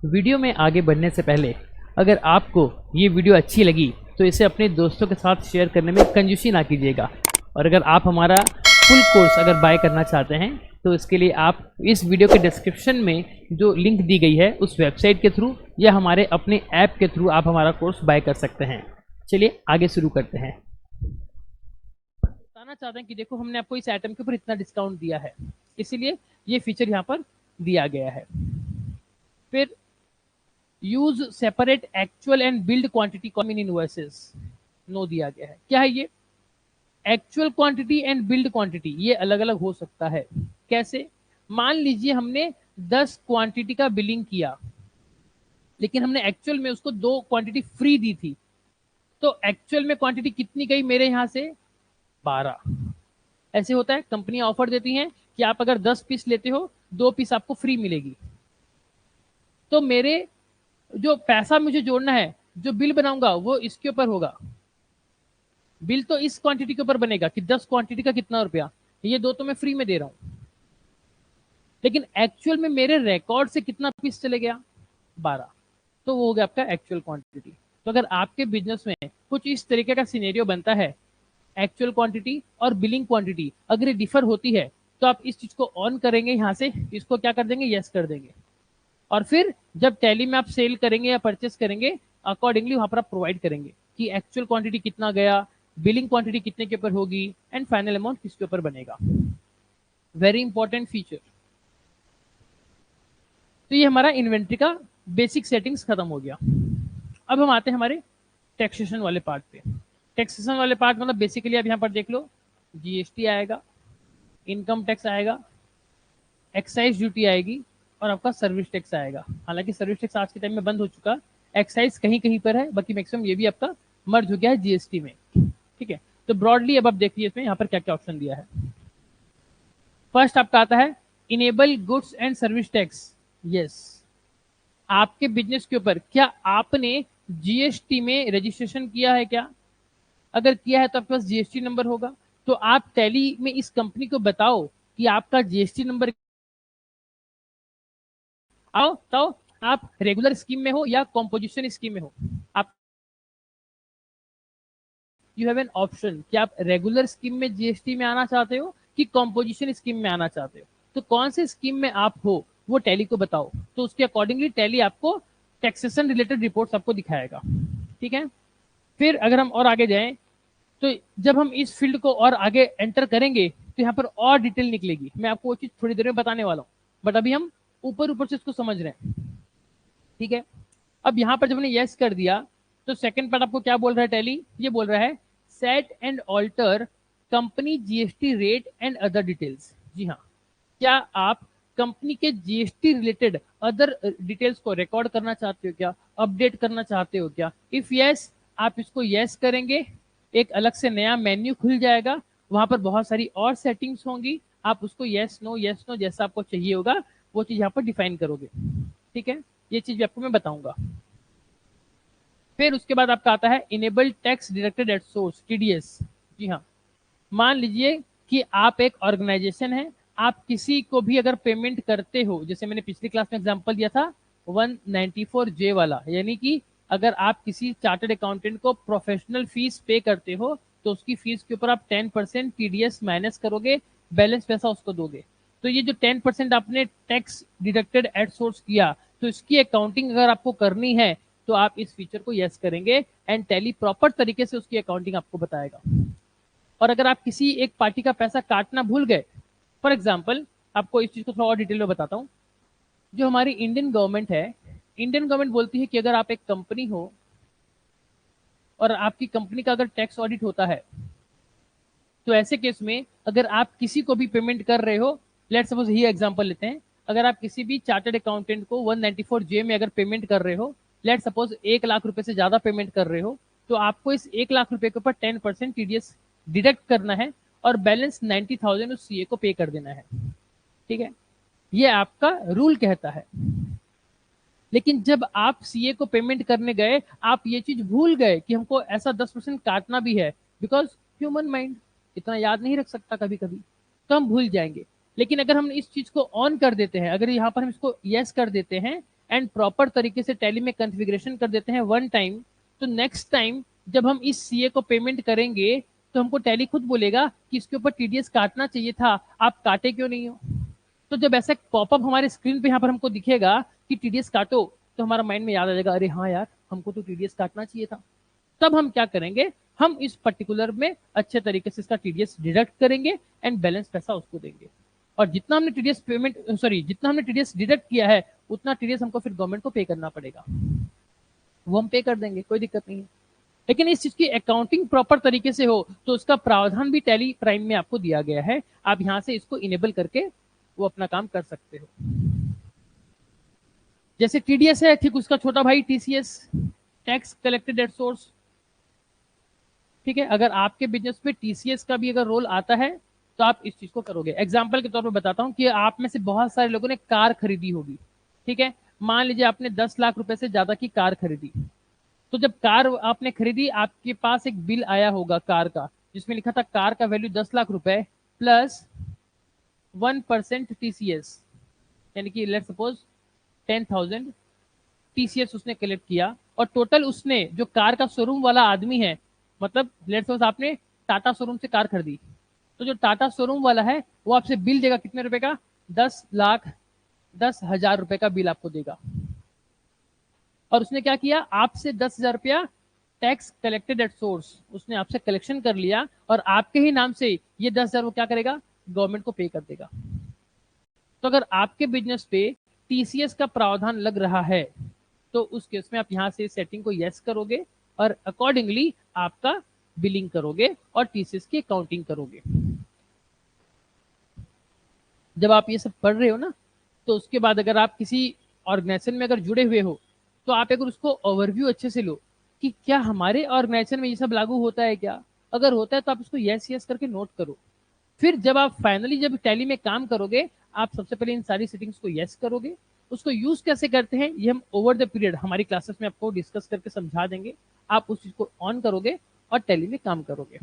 वीडियो में आगे बढ़ने से पहले अगर आपको ये वीडियो अच्छी लगी तो इसे अपने दोस्तों के साथ शेयर करने में कंजूसी ना कीजिएगा, और अगर आप हमारा फुल कोर्स अगर बाय करना चाहते हैं तो इसके लिए आप इस वीडियो के डिस्क्रिप्शन में जो लिंक दी गई है उस वेबसाइट के थ्रू या हमारे अपने ऐप के थ्रू आप हमारा कोर्स बाय कर सकते हैं। चलिए आगे शुरू करते हैं। बताना चाहते हैं कि देखो हमने आपको इस आइटम के ऊपर इतना डिस्काउंट दिया है, इसीलिए ये फीचर यहाँ पर दिया गया है। फिर use separate actual and billed quantity column in invoices, no दिया गया है। क्या है ये, actual quantity and billed quantity ये अलग अलग हो सकता है। कैसे, मान लीजिए हमने 10 क्वांटिटी का बिलिंग किया, लेकिन हमने एक्चुअल में उसको 2 क्वांटिटी फ्री दी थी, तो एक्चुअल में क्वांटिटी कितनी गई मेरे यहां से 12। ऐसे होता है, कंपनियां ऑफर देती हैं कि आप अगर 10 पीस लेते हो 2 पीस आपको फ्री मिलेगी, तो मेरे जो पैसा मुझे जोड़ना है, जो बिल बनाऊंगा वो इसके ऊपर होगा। बिल तो इस क्वांटिटी के ऊपर बनेगा कि 10 क्वांटिटी का कितना रुपया, ये 2 तो मैं फ्री में दे रहा हूं, लेकिन एक्चुअल में मेरे रिकॉर्ड से कितना पीस चले गया 12। तो वो हो गया आपका एक्चुअल क्वांटिटी। तो अगर आपके बिजनेस में कुछ इस तरीके का सिनेरियो बनता है, एक्चुअल क्वांटिटी और बिलिंग क्वांटिटी अगर ये डिफर होती है, तो आप इस चीज को ऑन करेंगे, यहां से इसको क्या कर देंगे, यस कर देंगे, और फिर जब टैली में आप सेल करेंगे या परचेस करेंगे, अकॉर्डिंगली वहां पर आप प्रोवाइड करेंगे कि एक्चुअल क्वांटिटी कितना गया, बिलिंग क्वांटिटी कितने के ऊपर होगी, एंड फाइनल अमाउंट किसके ऊपर बनेगा। Very important feature. तो ये हमारा इन्वेंट्री का बेसिक सेटिंग्स खत्म हो गया। अब हम आते हैं हमारे टैक्सेशन वाले पार्ट पे। टैक्सेशन वाले पार्ट मतलब बेसिकली आप यहाँ पर देख लो, जीएसटी आएगा, इनकम टैक्स आएगा, एक्साइज ड्यूटी आएगी, और आपका सर्विस टैक्स आएगा। हालांकि सर्विस टैक्स आज के टाइम में बंद हो चुका, एक्साइज कहीं कहीं पर है, बाकी मैक्सिमम ये भी आपका मर्ज हो गया है जीएसटी में। ठीक है, तो ब्रॉडली अब आप देखिए इसमें यहाँ पर क्या क्या ऑप्शन दिया है। फर्स्ट आपका आता है enable goods and service tax. Yes, आपके बिजनेस के ऊपर क्या आपने जीएसटी में रजिस्ट्रेशन किया है क्या? अगर किया है तो आपके पास जीएसटी नंबर होगा, तो आप टैली में इस कंपनी को बताओ कि आपका जीएसटी नंबर आओ, तो आप रेगुलर स्कीम में हो या कॉम्पोजिशन स्कीम में हो। आप यू हैव एन ऑप्शन कि आप रेगुलर स्कीम में जीएसटी में आना चाहते हो कि कॉम्पोजिशन स्कीम में आना चाहते हो। तो कौन से स्कीम में आप हो वो टैली को बताओ, तो उसके अकॉर्डिंगली टैली आपको टैक्सेशन रिलेटेड रिपोर्ट्स आपको दिखाएगा। ठीक है, फिर अगर हम और आगे जाएं, तो जब हम इस फील्ड को और आगे एंटर करेंगे तो यहाँ पर और डिटेल निकलेगी। मैं आपको वो चीज थोड़ी देर में बताने वाला हूँ, बट अभी हम ऊपर ऊपर से इसको समझ रहे हैं। ठीक है, अब यहां पर जब हमने यस कर दिया, तो सेकंड पार्ट आपको क्या बोल रहा है टैली, ये बोल रहा है set and alter company GST rate and other details. जी हाँ, क्या आप कंपनी के जीएसटी रिलेटेड अदर डिटेल्स को रिकॉर्ड करना चाहते हो क्या, अपडेट करना चाहते हो क्या? इफ यस, आप इसको यस करेंगे, एक अलग से नया मेन्यू खुल जाएगा, वहां पर बहुत सारी और सेटिंग्स होंगी, आप उसको यस नो जैसा आपको चाहिए होगा वो चीज यहाँ पर डिफाइन करोगे। ठीक है, ये चीज भी आपको मैं बताऊंगा। फिर उसके बाद आपका आता है enable tax deducted at source, TDS. जी हाँ, मान लीजिए कि आप एक ऑर्गेनाइजेशन है, आप किसी को भी अगर पेमेंट करते हो, जैसे मैंने पिछली क्लास में एग्जांपल दिया था 194J वाला, यानी कि अगर आप किसी चार्टर्ड अकाउंटेंट को प्रोफेशनल फीस पे करते हो, तो उसकी फीस के ऊपर आप 10% टीडीएस माइनस करोगे, बैलेंस पैसा उसको दोगे। तो ये जो 10% आपने टैक्स डिडक्टेड एट सोर्स किया, तो इसकी अकाउंटिंग अगर आपको करनी है तो आप इस फीचर को यस करेंगे, एंड टैली प्रॉपर तरीके से उसकी अकाउंटिंग आपको बताएगा। और अगर आप किसी एक पार्टी का पैसा काटना भूल गए, फॉर एग्जाम्पल आपको इस चीज को थोड़ा और डिटेल में बताता हूँ। जो हमारी इंडियन गवर्नमेंट है, इंडियन गवर्नमेंट बोलती है कि अगर आप एक कंपनी हो और आपकी कंपनी का अगर टैक्स ऑडिट होता है, तो ऐसे केस में अगर आप किसी को भी पेमेंट कर रहे हो, लेट्स सपोज ये एग्जांपल लेते हैं, अगर आप किसी भी चार्टर्ड अकाउंटेंट को 194J में अगर पेमेंट कर रहे हो, लेट्स सपोज 1 लाख रुपए से ज्यादा पेमेंट कर रहे हो, तो आपको इस 1 लाख रुपए के ऊपर 10% टीडीएस डिडक्ट करना है, और बैलेंस 90,000 उस सीए को पे कर देना है। ठीक है, ये आपका रूल कहता है। लेकिन जब आप सीए को पेमेंट करने गए, आप ये चीज भूल गए कि हमको ऐसा 10% काटना भी है, बिकॉज ह्यूमन माइंड इतना याद नहीं रख सकता, कभी कभी तो हम भूल जाएंगे। लेकिन अगर हम इस चीज को ऑन कर देते हैं, अगर यहाँ पर हम इसको यस कर देते हैं एंड प्रॉपर तरीके से टैली में कॉन्फ़िगरेशन कर देते हैं वन टाइम, तो नेक्स्ट टाइम जब हम इस सीए को पेमेंट करेंगे, तो हमको टैली खुद बोलेगा कि इसके ऊपर टीडीएस काटना चाहिए था, आप काटे क्यों नहीं हो? तो जब ऐसा पॉपअप हमारे स्क्रीन पे यहाँ पर हमको दिखेगा कि टीडीएस काटो, तो हमारा माइंड में याद आ जाएगा, अरे हाँ यार, हमको तो टीडीएस काटना चाहिए था। तब हम क्या करेंगे, हम इस पर्टिकुलर में अच्छे तरीके से इसका टीडीएस डिडक्ट करेंगे एंड बैलेंस पैसा उसको देंगे। और जितना हमने टीडीएस पेमेंट सॉरी जितना हमने टीडीएस डिडक्ट किया है, उतना टीडीएस हमको फिर गवर्नमेंट को पे करना पड़ेगा, वो हम पे कर देंगे, कोई दिक्कत नहीं है। लेकिन इस चीज की अकाउंटिंग प्रॉपर तरीके से हो, तो उसका प्रावधान भी टैली प्राइम में आपको दिया गया है, आप यहां से इसको इनेबल करके वो अपना काम कर सकते हो। जैसे टीडीएस है, ठीक उसका छोटा भाई TCS, tax collected at source. ठीक है, अगर आपके बिजनेस में टीसीएस का भी अगर रोल आता है, तो आप इस चीज को करोगे। एग्जाम्पल के तौर पर बताता हूं कि आप में से बहुत सारे लोगों ने कार खरीदी होगी। ठीक है, मान लीजिए आपने 10 लाख रुपए से ज्यादा की कार खरीदी, तो जब कार आपने खरीदी, आपके पास एक बिल आया होगा कार का, जिसमें लिखा था कार का वैल्यू 10 लाख रुपए प्लस 1% टीसीएस, यानी कि लेट सपोज 10,000 टीसीएस उसने कलेक्ट किया और टोटल उसने जो कार का शोरूम वाला आदमी है, मतलब लेट्स सपोज आपने टाटा शोरूम से कार खरीदी, तो जो टाटा शोरूम वाला है वो आपसे बिल देगा कितने रुपए का, 10,10,000 रुपए का बिल आपको देगा। और उसने क्या किया, आपसे 10,000 रुपया टैक्स कलेक्टेड एट सोर्स उसने आपसे कलेक्शन कर लिया और आपके ही नाम से ये 10,000 वो क्या करेगा, गवर्नमेंट को पे कर देगा। तो अगर आपके बिजनेस पे टीसीएस का प्रावधान लग रहा है तो उस केस में आप यहां से सेटिंग को यस करोगे और अकॉर्डिंगली आपका बिलिंग करोगे और टीसीएस की अकाउंटिंग करोगे। जब आप ये सब पढ़ रहे हो ना, तो उसके बाद अगर आप किसी ऑर्गेनाइजेशन में अगर जुड़े हुए हो तो आप अगर उसको ओवरव्यू अच्छे से लो कि क्या हमारे ऑर्गेनाइजेशन में ये सब लागू होता है क्या, अगर होता है तो आप इसको यस यस करके नोट करो। फिर जब आप फाइनली जब टैली में काम करोगे, आप सबसे पहले इन सारी सेटिंग्स को यस करोगे। उसको यूज कैसे करते हैं ये हम ओवर द पीरियड हमारी क्लासेस में आपको डिस्कस करके समझा देंगे। आप उस चीज को ऑन करोगे और टैली में काम करोगे।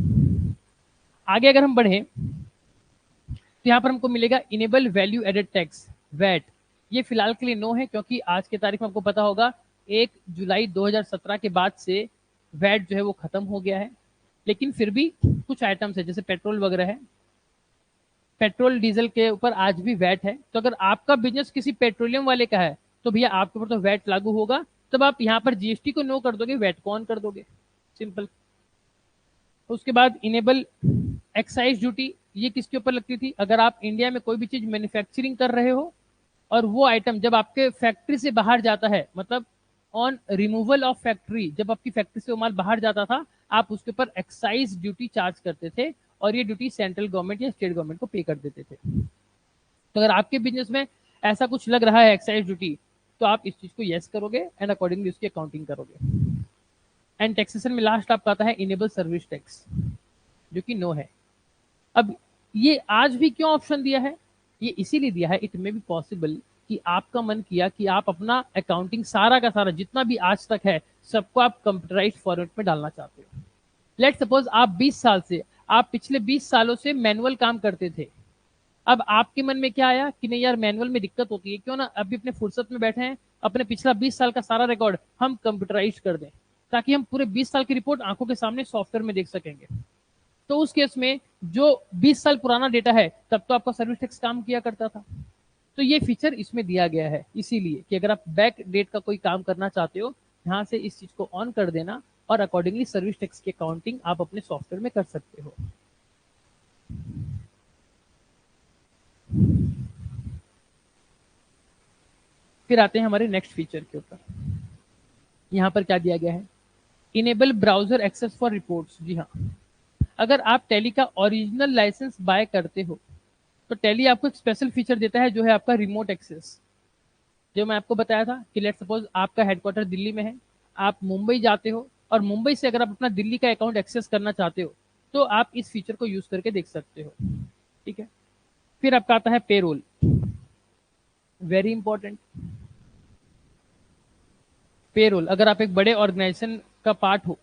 आगे अगर हम बढ़े तो यहाँ पर हमको मिलेगा enable value added tax, VAT. ये फिलहाल के लिए नो है क्योंकि आज के तारीख में आपको पता होगा 1 जुलाई 2017 के बाद से वैट जो है वो खत्म हो गया है। लेकिन फिर भी कुछ आइटम्स है जैसे पेट्रोल वगैरह है, पेट्रोल डीजल के ऊपर आज भी वैट है। तो अगर आपका बिजनेस किसी पेट्रोलियम वाले का है तो भैया आपके ऊपर तो वैट लागू होगा। तब आप यहाँ पर जीएसटी को नो कर दोगे, वैट को ऑन कर दोगे, सिंपल। उसके बाद इनेबल एक्साइज ड्यूटी, ये किसके ऊपर लगती थी, अगर आप इंडिया में कोई भी चीज मैन्युफैक्चरिंग कर रहे हो और वो आइटम जब आपके फैक्ट्री से बाहर जाता है, मतलब ऑन रिमूवल ऑफ फैक्ट्री, जब आपकी फैक्ट्री से वो माल बाहर जाता था आप उसके ऊपर एक्साइज ड्यूटी चार्ज करते थे और ये ड्यूटी सेंट्रल गवर्नमेंट या स्टेट गवर्नमेंट को पे कर देते थे। तो अगर आपके बिजनेस में ऐसा कुछ लग रहा है एक्साइज ड्यूटी, तो आप इस चीज को यस करोगे एंड अकॉर्डिंगली उसकी अकाउंटिंग करोगे। एंड टैक्सेशन में लास्ट आपका आता है इनेबल सर्विस टैक्स, जो कि नो है। अब ये आज भी क्यों ऑप्शन दिया है, ये इसीलिए दिया है, इट मे बी पॉसिबल कि आपका मन किया कि आप अपना अकाउंटिंग सारा का सारा जितना भी आज तक है सबको आप कंप्यूटराइज फॉर्मेट में डालना चाहते हो। लेट सपोज आप 20 साल से, आप पिछले 20 सालों से मैनुअल काम करते थे। अब आपके मन में क्या आया कि नहीं यार मैनुअल में दिक्कत होती है, क्यों ना अभी अपने फुर्सत में बैठे हैं अपने पिछला 20 साल का सारा रिकॉर्ड हम कंप्यूटराइज कर दें, ताकि हम पूरे 20 साल की रिपोर्ट आंखों के सामने सॉफ्टवेयर में देख सकेंगे। तो उस केस में जो 20 साल पुराना डेटा है तब तो आपका सर्विस टैक्स काम किया करता था। तो ये फीचर इसमें दिया गया है इसीलिए कि अगर आप बैक डेट का कोई काम करना चाहते हो, यहां से इस चीज को ऑन कर देना और अकॉर्डिंगली सर्विस टैक्स की अकाउंटिंग आप अपने सॉफ्टवेयर में कर सकते हो। फिर आते हैं हमारे नेक्स्ट फीचर के ऊपर। यहां पर क्या दिया गया है, enable browser access for reports. जी हाँ, अगर आप टैली का ओरिजिनल लाइसेंस बाय करते हो तो टैली आपको एक स्पेशल फीचर देता है जो है आपका रिमोट एक्सेस। जो मैं आपको बताया था कि लेट सपोज आपका हेडक्वार्टर दिल्ली में है, आप मुंबई जाते हो और मुंबई से अगर आप अपना दिल्ली का अकाउंट एक्सेस करना चाहते हो तो आप इस फीचर को यूज करके देख सकते हो। ठीक है, फिर आपका आता है पेरोल, वेरी इंपॉर्टेंट। पेरोल, अगर आप एक बड़े ऑर्गेनाइजेशन का पार्ट हो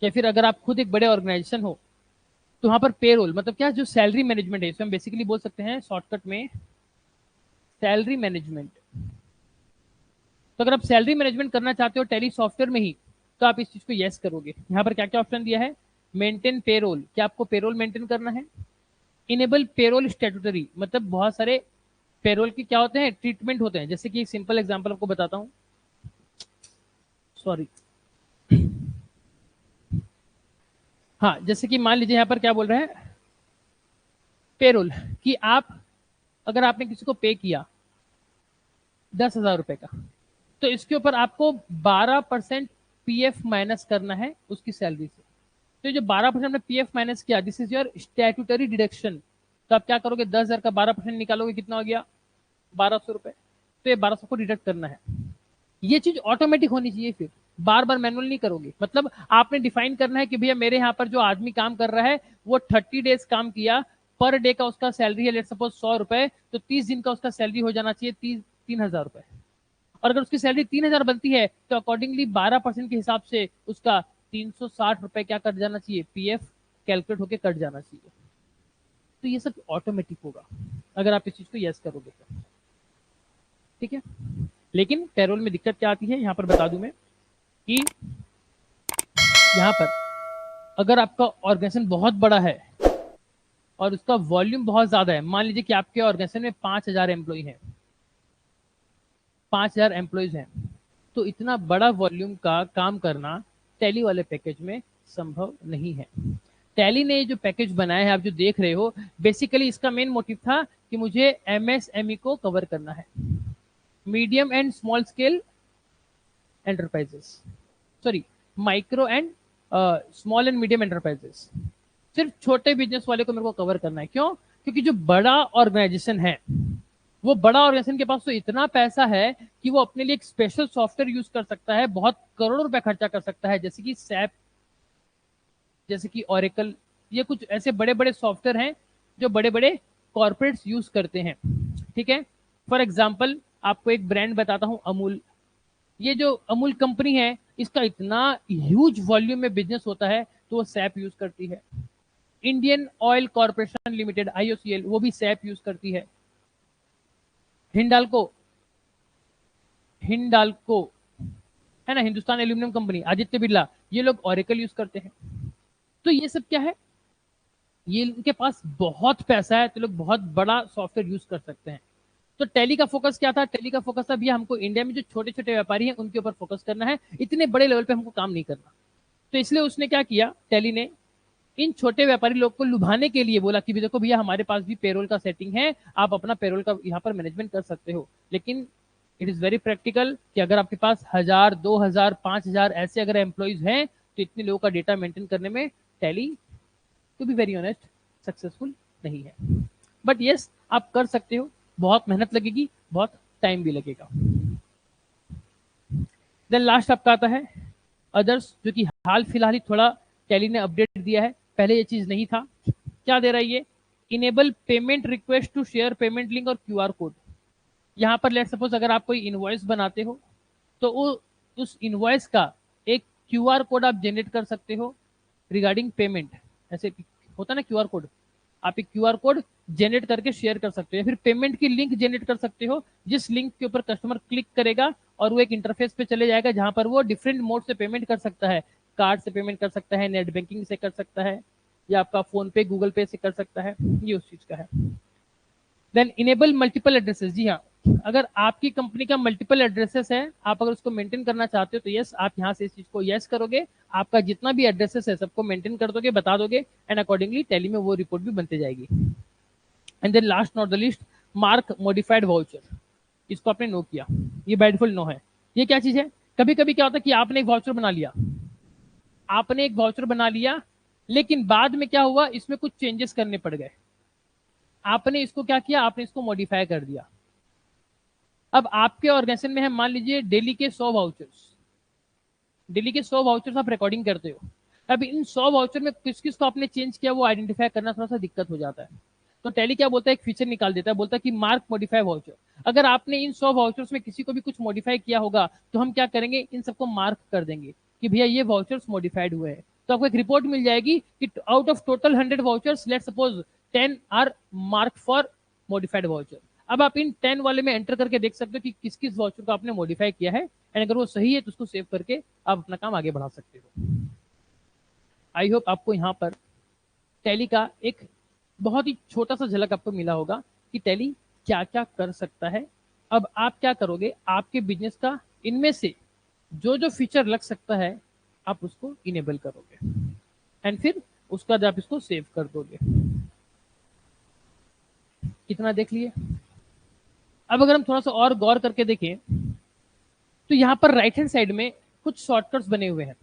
या फिर अगर आप खुद एक बड़े ऑर्गेनाइजेशन हो तो वहां पर पेरोल मतलब क्या, जो सैलरी मैनेजमेंट है, इसे हम बेसिकली बोल सकते हैं शॉर्टकट में सैलरी मैनेजमेंट। तो अगर आप सैलरी मैनेजमेंट करना चाहते हो टैली सॉफ्टवेयर में ही तो आप इस चीज को यस करोगे। यहाँ पर क्या क्या ऑप्शन दिया है, मेंटेन पेरोल, क्या आपको पेरोल मेंटेन करना है। इनेबल पेरोल स्टैट्यूटरी, मतलब बहुत सारे पेरोल के क्या होते हैं, ट्रीटमेंट होते हैं। जैसे कि एक सिंपल एग्जांपल आपको बताता हूँ, सॉरी, हाँ, जैसे कि मान लीजिए यहाँ पर क्या बोल रहे हैं, पेरोल कि आप अगर आपने किसी को पे किया 10,000 रुपए का, तो इसके ऊपर आपको 12% पीएफ माइनस करना है उसकी सैलरी से। तो ये जो 12% में पीएफ माइनस किया, this is your statutory deduction. तो आप क्या करोगे, 10,000 का 12% निकालोगे, कितना हो गया, 1,200 रुपए। तो ये 1,200 को डिडक्ट करना है। ये चीज ऑटोमेटिक होनी चाहिए, फिर बार बार मैनुअल नहीं करोगे। मतलब आपने डिफाइन करना है कि भैया मेरे यहाँ पर जो आदमी काम कर रहा है वो 30 डेज काम किया, पर डे का उसका सैलरी है लेट सपोज 100 रुपए, तो 30 दिन का उसका सैलरी हो जाना चाहिए 3,000 रुपए। और अगर उसकी सैलरी 3,000 बनती है तो अकॉर्डिंगली 12% के हिसाब से उसका 360 रुपए क्या कट जाना चाहिए, पीएफ कैलकुलेट होकर कट जाना चाहिए। तो ये सब ऑटोमेटिक होगा अगर आप इस चीज को यस करोगे तो। ठीक है, लेकिन पेरोल में दिक्कत क्या आती है, यहाँ पर बता दूं मैं कि यहाँ पर अगर आपका ऑर्गेनाइजेशन बहुत बड़ा है और उसका वॉल्यूम बहुत ज्यादा है, मान लीजिए कि आपके ऑर्गेनाइजेशन में 5,000 एम्प्लॉय हैं, 5,000 एम्प्लॉयज हैं, तो इतना बड़ा वॉल्यूम का काम करना टैली वाले पैकेज में संभव नहीं है। टैली ने जो पैकेज बनाया है, आप जो देख रहे हो, बेसिकली इसका मेन मोटिव था कि मुझे एमएसएमई को कवर करना है, medium and small scale enterprises, sorry micro and small and medium enterprises, सिर्फ छोटे बिजनेस वाले को मेरे को कवर करना है। क्यों? क्योंकि जो बड़ा ऑर्गेनाइजेशन है, वो बड़ा ऑर्गेनाइजेशन के पास तो इतना पैसा है कि वो अपने लिए एक स्पेशल सॉफ्टवेयर यूज कर सकता है, बहुत करोड़ों रुपए खर्चा कर सकता है, जैसे कि सैप, जैसे कि ओरेकल, ये कुछ ऐसे बड़े बड़े सॉफ्टवेयर हैं जो बड़े बड़े कॉर्पोरेट्स यूज करते हैं। ठीक है, फॉर एग्जाम्पल आपको एक ब्रांड बताता हूं, अमूल। ये जो अमूल कंपनी है, इसका इतना ह्यूज वॉल्यूम में बिजनेस होता है तो वो सैप यूज करती है। Indian oil corporation limited, IOCL, वो भी सैप यूज करती है। हिंडाल्को, हिंडाल्को है ना, हिंदुस्तान एल्यूमिनियम कंपनी, आदित्य बिरला, ये लोग ओरेकल यूज करते हैं। तो ये सब क्या है, ये इनके पास बहुत पैसा है, तो लोग बहुत बड़ा सॉफ्टवेयर यूज कर सकते हैं। तो टैली का फोकस क्या था? टैली का फोकस था भैया हमको इंडिया में जो छोटे छोटे व्यापारी हैं उनके ऊपर फोकस करना है, इतने बड़े लेवल पे हमको काम नहीं करना। तो इसलिए उसने क्या किया, टैली ने इन छोटे व्यापारी लोग को लुभाने के लिए बोला कि भी देखो भैया हमारे पास भी पेरोल का सेटिंग है, आप अपना पेरोल का यहाँ पर मैनेजमेंट कर सकते हो। लेकिन इट इज वेरी प्रैक्टिकल कि अगर आपके पास 1,000, 2,000, 5,000 ऐसे अगर एम्प्लॉइज हैं, तो इतने लोगों का डेटा मेंटेन करने में Tally, to be very honest, successful नहीं है। बट यस, आप कर सकते हो, बहुत मेहनत लगेगी, बहुत टाइम भी लगेगा। देन लास्ट आपका आता है अदर्स, जो कि हाल फिलहाल ही थोड़ा टैली ने अपडेट दिया है, पहले ये चीज नहीं था। क्या दे रहा है ये? Enable payment request to share payment link और क्यूआर कोड। यहाँ पर लेट सपोज अगर आप कोई इनवॉइस बनाते हो, तो उस इनवॉइस का एक क्यूआर कोड आप जनरेट कर सकते हो रिगार्डिंग पेमेंट। ऐसे होता ना क्यूआर कोड, आप एक क्यूआर कोड जनरेट करके शेयर कर सकते हो, फिर पेमेंट की लिंक जनरेट कर सकते हो, जिस लिंक के ऊपर कस्टमर क्लिक करेगा और वो एक इंटरफेस पे चले जाएगा जहां पर वो डिफरेंट मोड से पेमेंट कर सकता है। कार्ड से पेमेंट कर सकता है, नेट बैंकिंग से कर सकता है, या आपका फोन पे, गूगल पे से कर सकता है, ये उस चीज का है। Then enable multiple addresses. जी हाँ, अगर आपकी कंपनी का मल्टीपल एड्रेसेस है, आप अगर उसको मेंटेन करना चाहते हो, तो यस, आप यहाँ से इस चीज को यस करोगे, आपका जितना भी एड्रेसेस है सबको मेंटेन कर दोगे, बता दोगे, एंड अकॉर्डिंगली टैली में वो रिपोर्ट भी बनती जाएगी। And then last not the list, mark modified voucher. इसको आपने नो किया, ये बाय डिफॉल्ट नो है। ये क्या चीज है? कभी कभी क्या होता है कि आपने एक वाउचर बना लिया, आपने एक वाउचर बना लिया, लेकिन बाद में क्या हुआ, इसमें कुछ चेंजेस करने पड़ गए, आपने इसको क्या किया, आपने इसको मॉडिफाई कर दिया। अब आपके ऑर्गेनाइजेशन में है मान लीजिए डेली के 100 वाउचर्स, डेली के 100 वाउचर्स आप रिकॉर्डिंग करते हो। अब इन 100 वाउचर में किस किस को आपने चेंज किया, वो आइडेंटिफाई करना थोड़ा सा दिक्कत हो जाता है। तो टैली क्या बोलता है, एक फीचर निकाल देता है, बोलता है कि मार्क मॉडिफाई वाउचर। अगर आपने इन 100 वाउचर्स में किसी को भी कुछ मॉडिफाई किया होगा, तो हम क्या करेंगे, इन सबको मार्क कर देंगे कि भैया ये वाउचर्स मॉडिफाइड हुए हैं। तो आपको एक रिपोर्ट मिल जाएगी कि out of total 100 vouchers, let suppose 10 are mark for modified voucher. अब आप इन 10 वाले में एंटर करके देख सकते हो कि किस किस वाउचर को आपने मॉडिफाई किया है, एंड अगर वो सही है तो उसको सेव करके आप अपना काम आगे बढ़ा सकते हो। आई होप आपको यहाँ पर टैली का एक बहुत ही छोटा सा झलक आपको मिला होगा कि टैली क्या क्या कर सकता है। अब आप क्या करोगे, आपके बिजनेस का इनमें से जो जो फीचर लग सकता है आप उसको इनेबल करोगे, एंड फिर उसका जब आप इसको सेव कर दोगे। कितना देख लिए? अब अगर हम थोड़ा सा और गौर करके देखें, तो यहां पर राइट हैंड साइड में कुछ शॉर्टकट्स बने हुए हैं।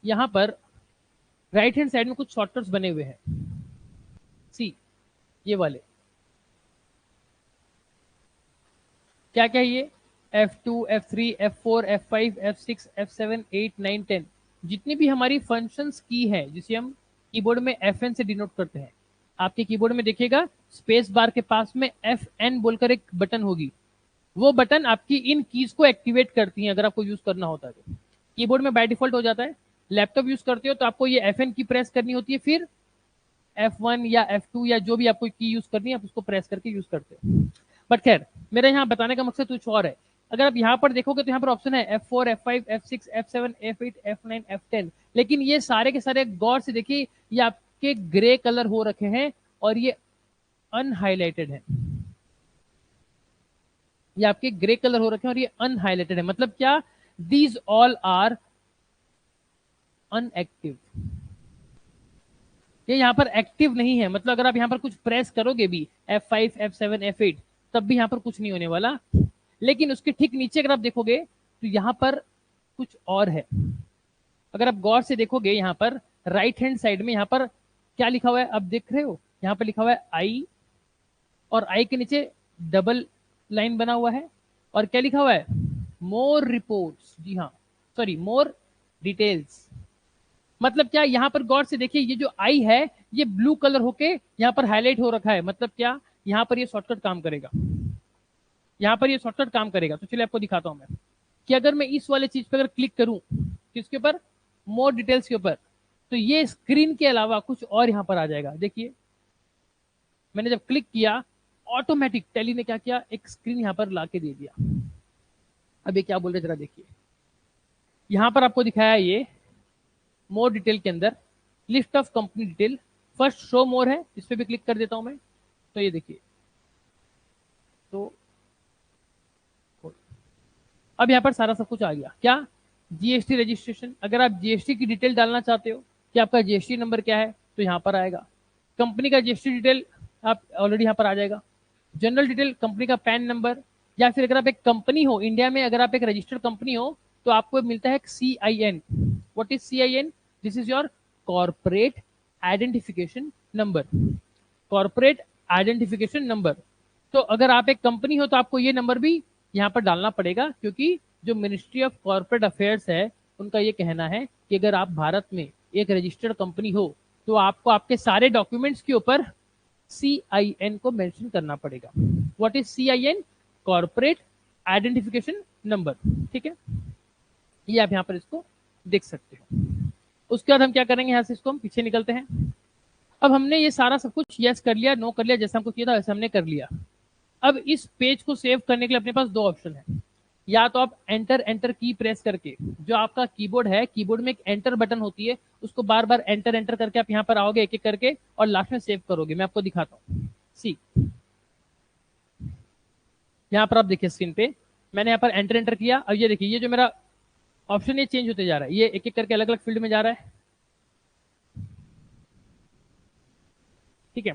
यहां पर राइट हैंड साइड में कुछ शॉर्टकट्स बने हुए हैं, सी, ये वाले क्या क्या है ये, F2, F3, F4, F5, F6, F7, 8, 9, 10, जितनी भी हमारी फंक्शंस की है, जिसे हम कीबोर्ड में FN से डिनोट करते हैं। आपके कीबोर्ड में देखिएगा स्पेस बार के पास में FN बोलकर एक बटन होगी, वो बटन आपकी इन कीज को एक्टिवेट करती है अगर आपको यूज करना होता है तो। कीबोर्ड में बाय डिफॉल्ट हो जाता है, लैपटॉप यूज करते हो तो आपको ये FN की प्रेस करनी होती है, फिर F1 या F2 या जो भी आपको की यूज करनी है आप उसको प्रेस करके यूज करते हो। बट खैर मेरा यहाँ बताने का मकसद कुछ और है। अगर आप यहाँ पर देखोगे तो यहाँ पर ऑप्शन है F4, F5, F6, F7, F8, F9, F10, लेकिन ये सारे के सारे गौर से देखिए ये आपके ग्रे कलर हो रखे हैं और ये अनहाइलाइटेड है। ये आपके ग्रे कलर हो रखे हैं और ये अनहाइलाइटेड है, मतलब क्या, दीज ऑल आर अनएक्टिव। ये यहाँ पर एक्टिव नहीं है, मतलब अगर आप यहाँ पर कुछ प्रेस करोगे भी F5, F7, F8 तब भी यहाँ पर कुछ नहीं होने वाला। लेकिन उसके ठीक नीचे अगर आप देखोगे तो यहाँ पर कुछ और है। अगर आप गौर से देखोगे यहाँ पर राइट हैंड साइड में यहाँ पर क्या लिखा हुआ है, आप देख रहे हो, यहाँ पर लिखा हुआ है आई, और आई के नीचे डबल लाइन बना हुआ है, और क्या लिखा हुआ है, मोर रिपोर्ट्स। जी हाँ, सॉरी, मोर डिटेल्स। मतलब क्या, यहां पर गौर से देखिए ये जो आई है ये ब्लू कलर होके यहाँ पर हाईलाइट हो रखा है, मतलब क्या, यहाँ पर ये शॉर्टकट काम करेगा, यहाँ पर ये शॉर्टकट काम करेगा। तो चलिए आपको दिखाता हूं मैं कि अगर मैं इस वाले चीज पर अगर क्लिक करूं, किसके ऊपर, मोर डिटेल्स के ऊपर, तो ये स्क्रीन के अलावा कुछ और यहाँ पर आ जाएगा। देखिए मैंने जब क्लिक किया ऑटोमेटिक टैली ने क्या किया, एक स्क्रीन यहाँ पर ला के दे दिया। अब ये क्या बोल रहे जरा देखिए, यहाँ पर आपको दिखाया ये मोर डिटेल के अंदर list of company detail, first show मोर है, इस पे भी क्लिक कर देता हूं मैं। तो ये देखिए, तो अब यहाँ पर सारा सब कुछ आ गया। क्या, जीएसटी रजिस्ट्रेशन, अगर आप जीएसटी की डिटेल डालना चाहते हो कि आपका जीएसटी नंबर क्या है तो यहाँ पर आएगा। कंपनी का जीएसटी डिटेल आप ऑलरेडी यहाँ पर आ जाएगा। जनरल डिटेल, कंपनी का पैन नंबर, या फिर अगर आप एक कंपनी हो इंडिया में, अगर आप एक रजिस्टर्ड कंपनी हो तो आपको मिलता है CIN। What is CIN? This is your corporate identification number. Corporate identification number. तो अगर आप एक कंपनी हो तो आपको ये नंबर भी यहाँ पर डालना पड़ेगा, क्योंकि जो मिनिस्ट्री ऑफ कॉर्पोरेट अफेयर्स है उनका ये कहना है कि अगर आप भारत में एक रजिस्टर्ड कंपनी हो तो आपको आपके सारे डॉक्यूमेंट्स के ऊपर CIN को मेंशन करना पड़ेगा। What is CIN? Corporate identification number. ठीक है, ये आप यहाँ पर इसको देख सकते हो। उसके बाद हम क्या करेंगे, यहाँ से इसको हम पीछे निकलते हैं। अब हमने ये सारा सब कुछ यस कर लिया, नो कर लिया, जैसा हमको किया था वैसे हमने कर लिया। अब इस पेज को सेव करने के लिए अपने पास दो ऑप्शन है। या तो आप एंटर की प्रेस करके, जो आपका कीबोर्ड है, कीबोर्ड में एक एंटर बटन होती है, उसको बार बार एंटर करके आप यहाँ पर आओगे एक एक करके और लास्ट में सेव करोगे। मैं आपको दिखाता हूँ। सी, यहाँ पर आप देखिए स्क्रीन पे मैंने यहाँ पर एंटर किया। अब ये देखिए, ये जो मेरा ऑप्शन ये चेंज होते जा रहा है, ये एक एक करके अलग अलग फील्ड में जा रहा है। ठीक है,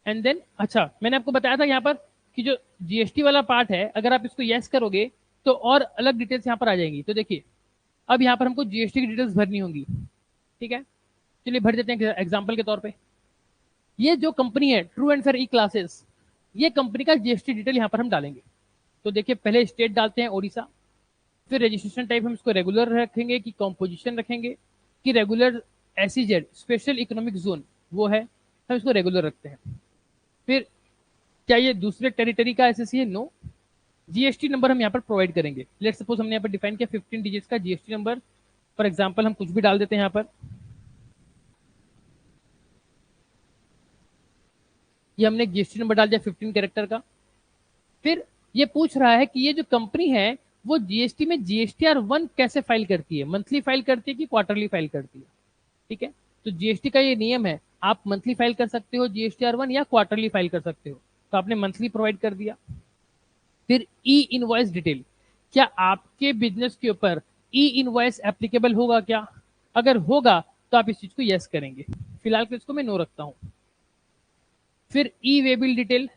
एंड देन अच्छा, मैंने आपको बताया था यहाँ पर कि जो जीएसटी वाला पार्ट है, अगर आप इसको यस करोगे तो और अलग डिटेल्स यहाँ पर आ जाएंगी। तो देखिए अब यहाँ पर हमको जीएसटी की डिटेल्स भरनी होंगी। ठीक है, चलिए भर देते हैं एग्जाम्पल के तौर पे। ये जो कंपनी है true and fair E classes, ये कंपनी का जीएसटी डिटेल यहाँ पर हम डालेंगे। तो देखिए पहले स्टेट डालते हैं ओडिशा, फिर रजिस्ट्रेशन टाइप हम इसको रेगुलर रखेंगे कि कॉम्पोजिशन रखेंगे कि regular SEZ special economic zone वो है, हम इसको रेगुलर रखते हैं। फिर क्या ये दूसरे टेरिटरी का SSC है? नो। जीएसटी नंबर हम यहाँ पर प्रोवाइड करेंगे। लेट सपोज हमने यहाँ पर डिफाइन किया 15 डिजिट्स का जीएसटी नंबर। फॉर एग्जांपल हम कुछ भी डाल देते हैं यहाँ पर, ये हमने जीएसटी नंबर डाल दिया 15 कैरेक्टर का। फिर ये पूछ रहा है कि ये जो कंपनी है वो जीएसटी में GSTR1 कैसे फाइल करती है, मंथली फाइल करती है कि क्वार्टरली फाइल करती है। ठीक है, तो जीएसटी का ये नियम है, आप मंथली फाइल कर सकते हो GSTR1 या क्वार्टरली फाइल कर सकते हो। तो आपने मंथली प्रोवाइड कर दिया। फिर ई इनवॉइस डिटेल, क्या आपके बिजनेस के ऊपर ई इनवॉइस एप्लीकेबल होगा क्या? अगर होगा तो आप इस चीज को यस करेंगे। फिलहाल के इसको मैं नो रखता हूं। फिर ई वे बिल डिटेल,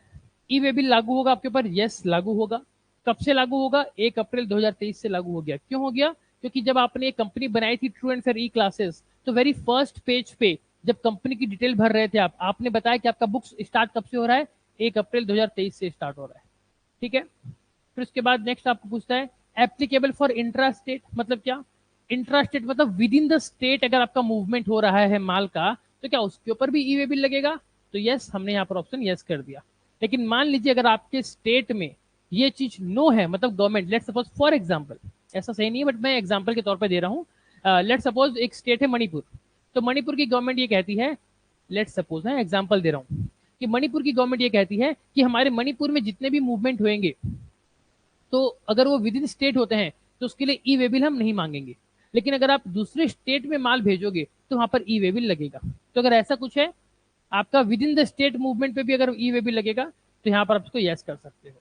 ई वे बिल लागू होगा आपके ऊपर? यस, लागू होगा। कब से लागू होगा? 1 अप्रैल 2023 से लागू हो गया। क्यों हो गया? क्योंकि जब आपने एक कंपनी बनाई थी true and fair E classes, तो वेरी फर्स्ट पेज पे जब कंपनी की डिटेल भर रहे थे आपने बताया कि आपका बुक्स स्टार्ट कब से हो रहा है? 1 अप्रैल 2023 से स्टार्ट हो रहा है। ठीक है, फिर उसके बाद नेक्स्ट आपको पूछता है एप्लीकेबल फॉर इंट्रा स्टेट, मतलब क्या? इंट्रा स्टेट मतलब विद इन द स्टेट अगर आपका मूवमेंट हो रहा है माल का, तो क्या उसके ऊपर भी ई वे बिल लगेगा? तो यस, हमने यहाँ पर ऑप्शन यस कर दिया। लेकिन मान लीजिए अगर आपके स्टेट में ये चीज नो है, मतलब government, let suppose for example, ऐसा सही नहीं है बट मैं एग्जांपल के तौर पे दे रहा हूँ। लेट सपोज एक स्टेट है मणिपुर, तो मणिपुर की गवर्नमेंट ये कहती है, लेट सपोज है एग्जांपल दे रहा हूँ, कि मणिपुर की गवर्नमेंट ये कहती है कि हमारे मणिपुर में जितने भी मूवमेंट होंगे, तो अगर वो विद इन स्टेट होते हैं तो उसके लिए ई वे बिल हम नहीं मांगेंगे, लेकिन अगर आप दूसरे स्टेट में माल भेजोगे तो वहां पर ई वे बिल लगेगा। तो अगर ऐसा कुछ है, आपका with in the state movement पे भी अगर ई वे बिल लगेगा, तो यहाँ पर आप उसको यस कर सकते हो।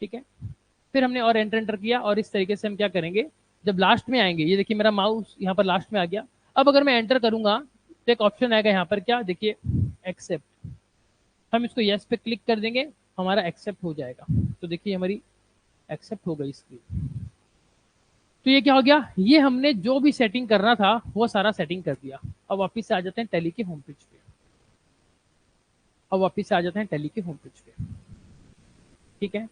ठीक है, फिर हमने और एंटर किया, और इस तरीके से हम क्या करेंगे, जब लास्ट में आएंगे, ये देखिए मेरा माउस यहाँ पर लास्ट में आ गया। अब अगर मैं एंटर करूंगा तो एक ऑप्शन आएगा यहाँ पर, क्या देखिए, एक्सेप्ट। हम इसको यस पे क्लिक कर देंगे, हमारा एक्सेप्ट हो जाएगा। तो देखिए हमारी एक्सेप्ट हो गई स्क्रीन। तो ये क्या हो गया, ये हमने जो भी सेटिंग करना था वो सारा सेटिंग कर दिया। अब वापिस से आ जाते हैं टैली के होम पेज पे। अब वापिस से आ जाते हैं टैली के होम पेज पे। ठीक है,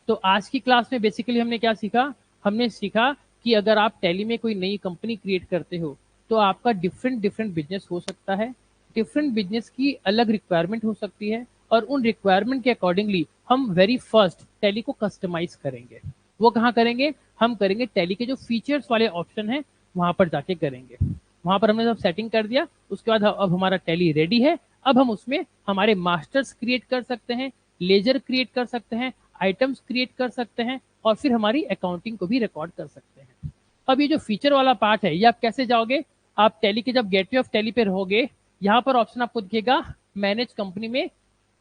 तो आज की क्लास में बेसिकली हमने क्या सीखा, हमने सीखा कि अगर आप टैली में कोई नई कंपनी क्रिएट करते हो तो आपका डिफरेंट डिफरेंट बिजनेस हो सकता है, डिफरेंट बिजनेस की अलग रिक्वायरमेंट हो सकती है, और उन रिक्वायरमेंट के अकॉर्डिंगली हम वेरी फर्स्ट टैली को कस्टमाइज करेंगे। वो कहाँ करेंगे, हम करेंगे टैली के जो फीचर्स वाले ऑप्शन है वहां पर जाके करेंगे। वहां पर हमने सब सेटिंग कर दिया, उसके बाद अब हमारा टैली रेडी है। अब हम उसमें हमारे मास्टर्स क्रिएट कर सकते हैं, लेजर क्रिएट कर सकते हैं, आइटम्स क्रिएट कर सकते हैं, और फिर हमारी अकाउंटिंग को भी रिकॉर्ड कर सकते हैं। अब ये जो फीचर वाला पार्ट है, ये आप कैसे जाओगे, आप टैली के जब गेटवे ऑफ टैली पे रहोगे, यहाँ पर ऑप्शन आपको दिखेगा मैनेज कंपनी में।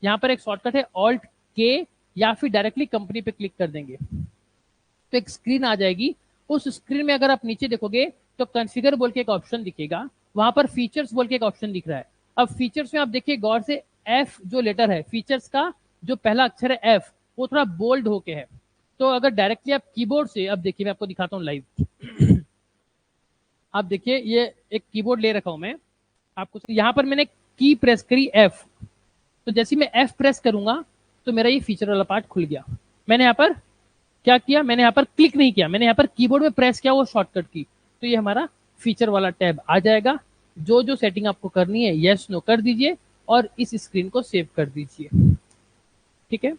यहाँ पर एक शॉर्टकट है ऑल्ट के, या फिर डायरेक्टली कंपनी पे क्लिक कर देंगे तो एक स्क्रीन आ जाएगी। उस स्क्रीन में अगर आप नीचे देखोगे तो कॉन्फ़िगर बोल के एक ऑप्शन दिखेगा, वहां पर फीचर्स बोल के एक ऑप्शन दिख रहा है। अब फीचर्स में आप देखिए गौर से, एफ जो लेटर है फीचर्स का, जो पहला अक्षर है एफ, वो थोड़ा बोल्ड होके है। तो अगर डायरेक्टली आप कीबोर्ड से, अब देखिए मैं आपको दिखाता हूँ लाइव। आप देखिए ये एक कीबोर्ड ले रखा हूं मैं आपको, यहाँ पर मैंने की प्रेस करी एफ, तो जैसे मैं एफ प्रेस करूंगा तो मेरा ये फीचर वाला पार्ट खुल गया। मैंने यहाँ पर क्या किया, मैंने यहाँ पर क्लिक नहीं किया, मैंने यहाँ पर कीबोर्ड में प्रेस किया वो शॉर्टकट की, तो ये हमारा फीचर वाला टैब आ जाएगा। जो जो सेटिंग आपको करनी है यस नो कर दीजिए, और इस स्क्रीन को सेव कर दीजिए। ठीक है,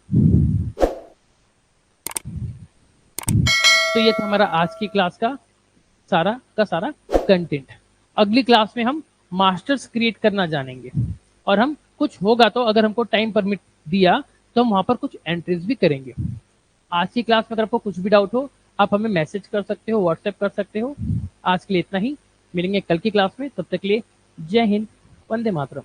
तो ये था हमारा आज की क्लास का सारा कंटेंट। अगली क्लास में हम मास्टर्स क्रिएट करना जानेंगे, और हम कुछ होगा तो अगर हमको टाइम परमिट दिया तो हम वहां पर कुछ एंट्रीज भी करेंगे। आज की क्लास में अगर आपको कुछ भी डाउट हो, आप हमें मैसेज कर सकते हो, व्हाट्सएप कर सकते हो। आज के लिए इतना ही, मिलेंगे कल की क्लास में, तब तक के लिए जय हिंद, वंदे मातरम।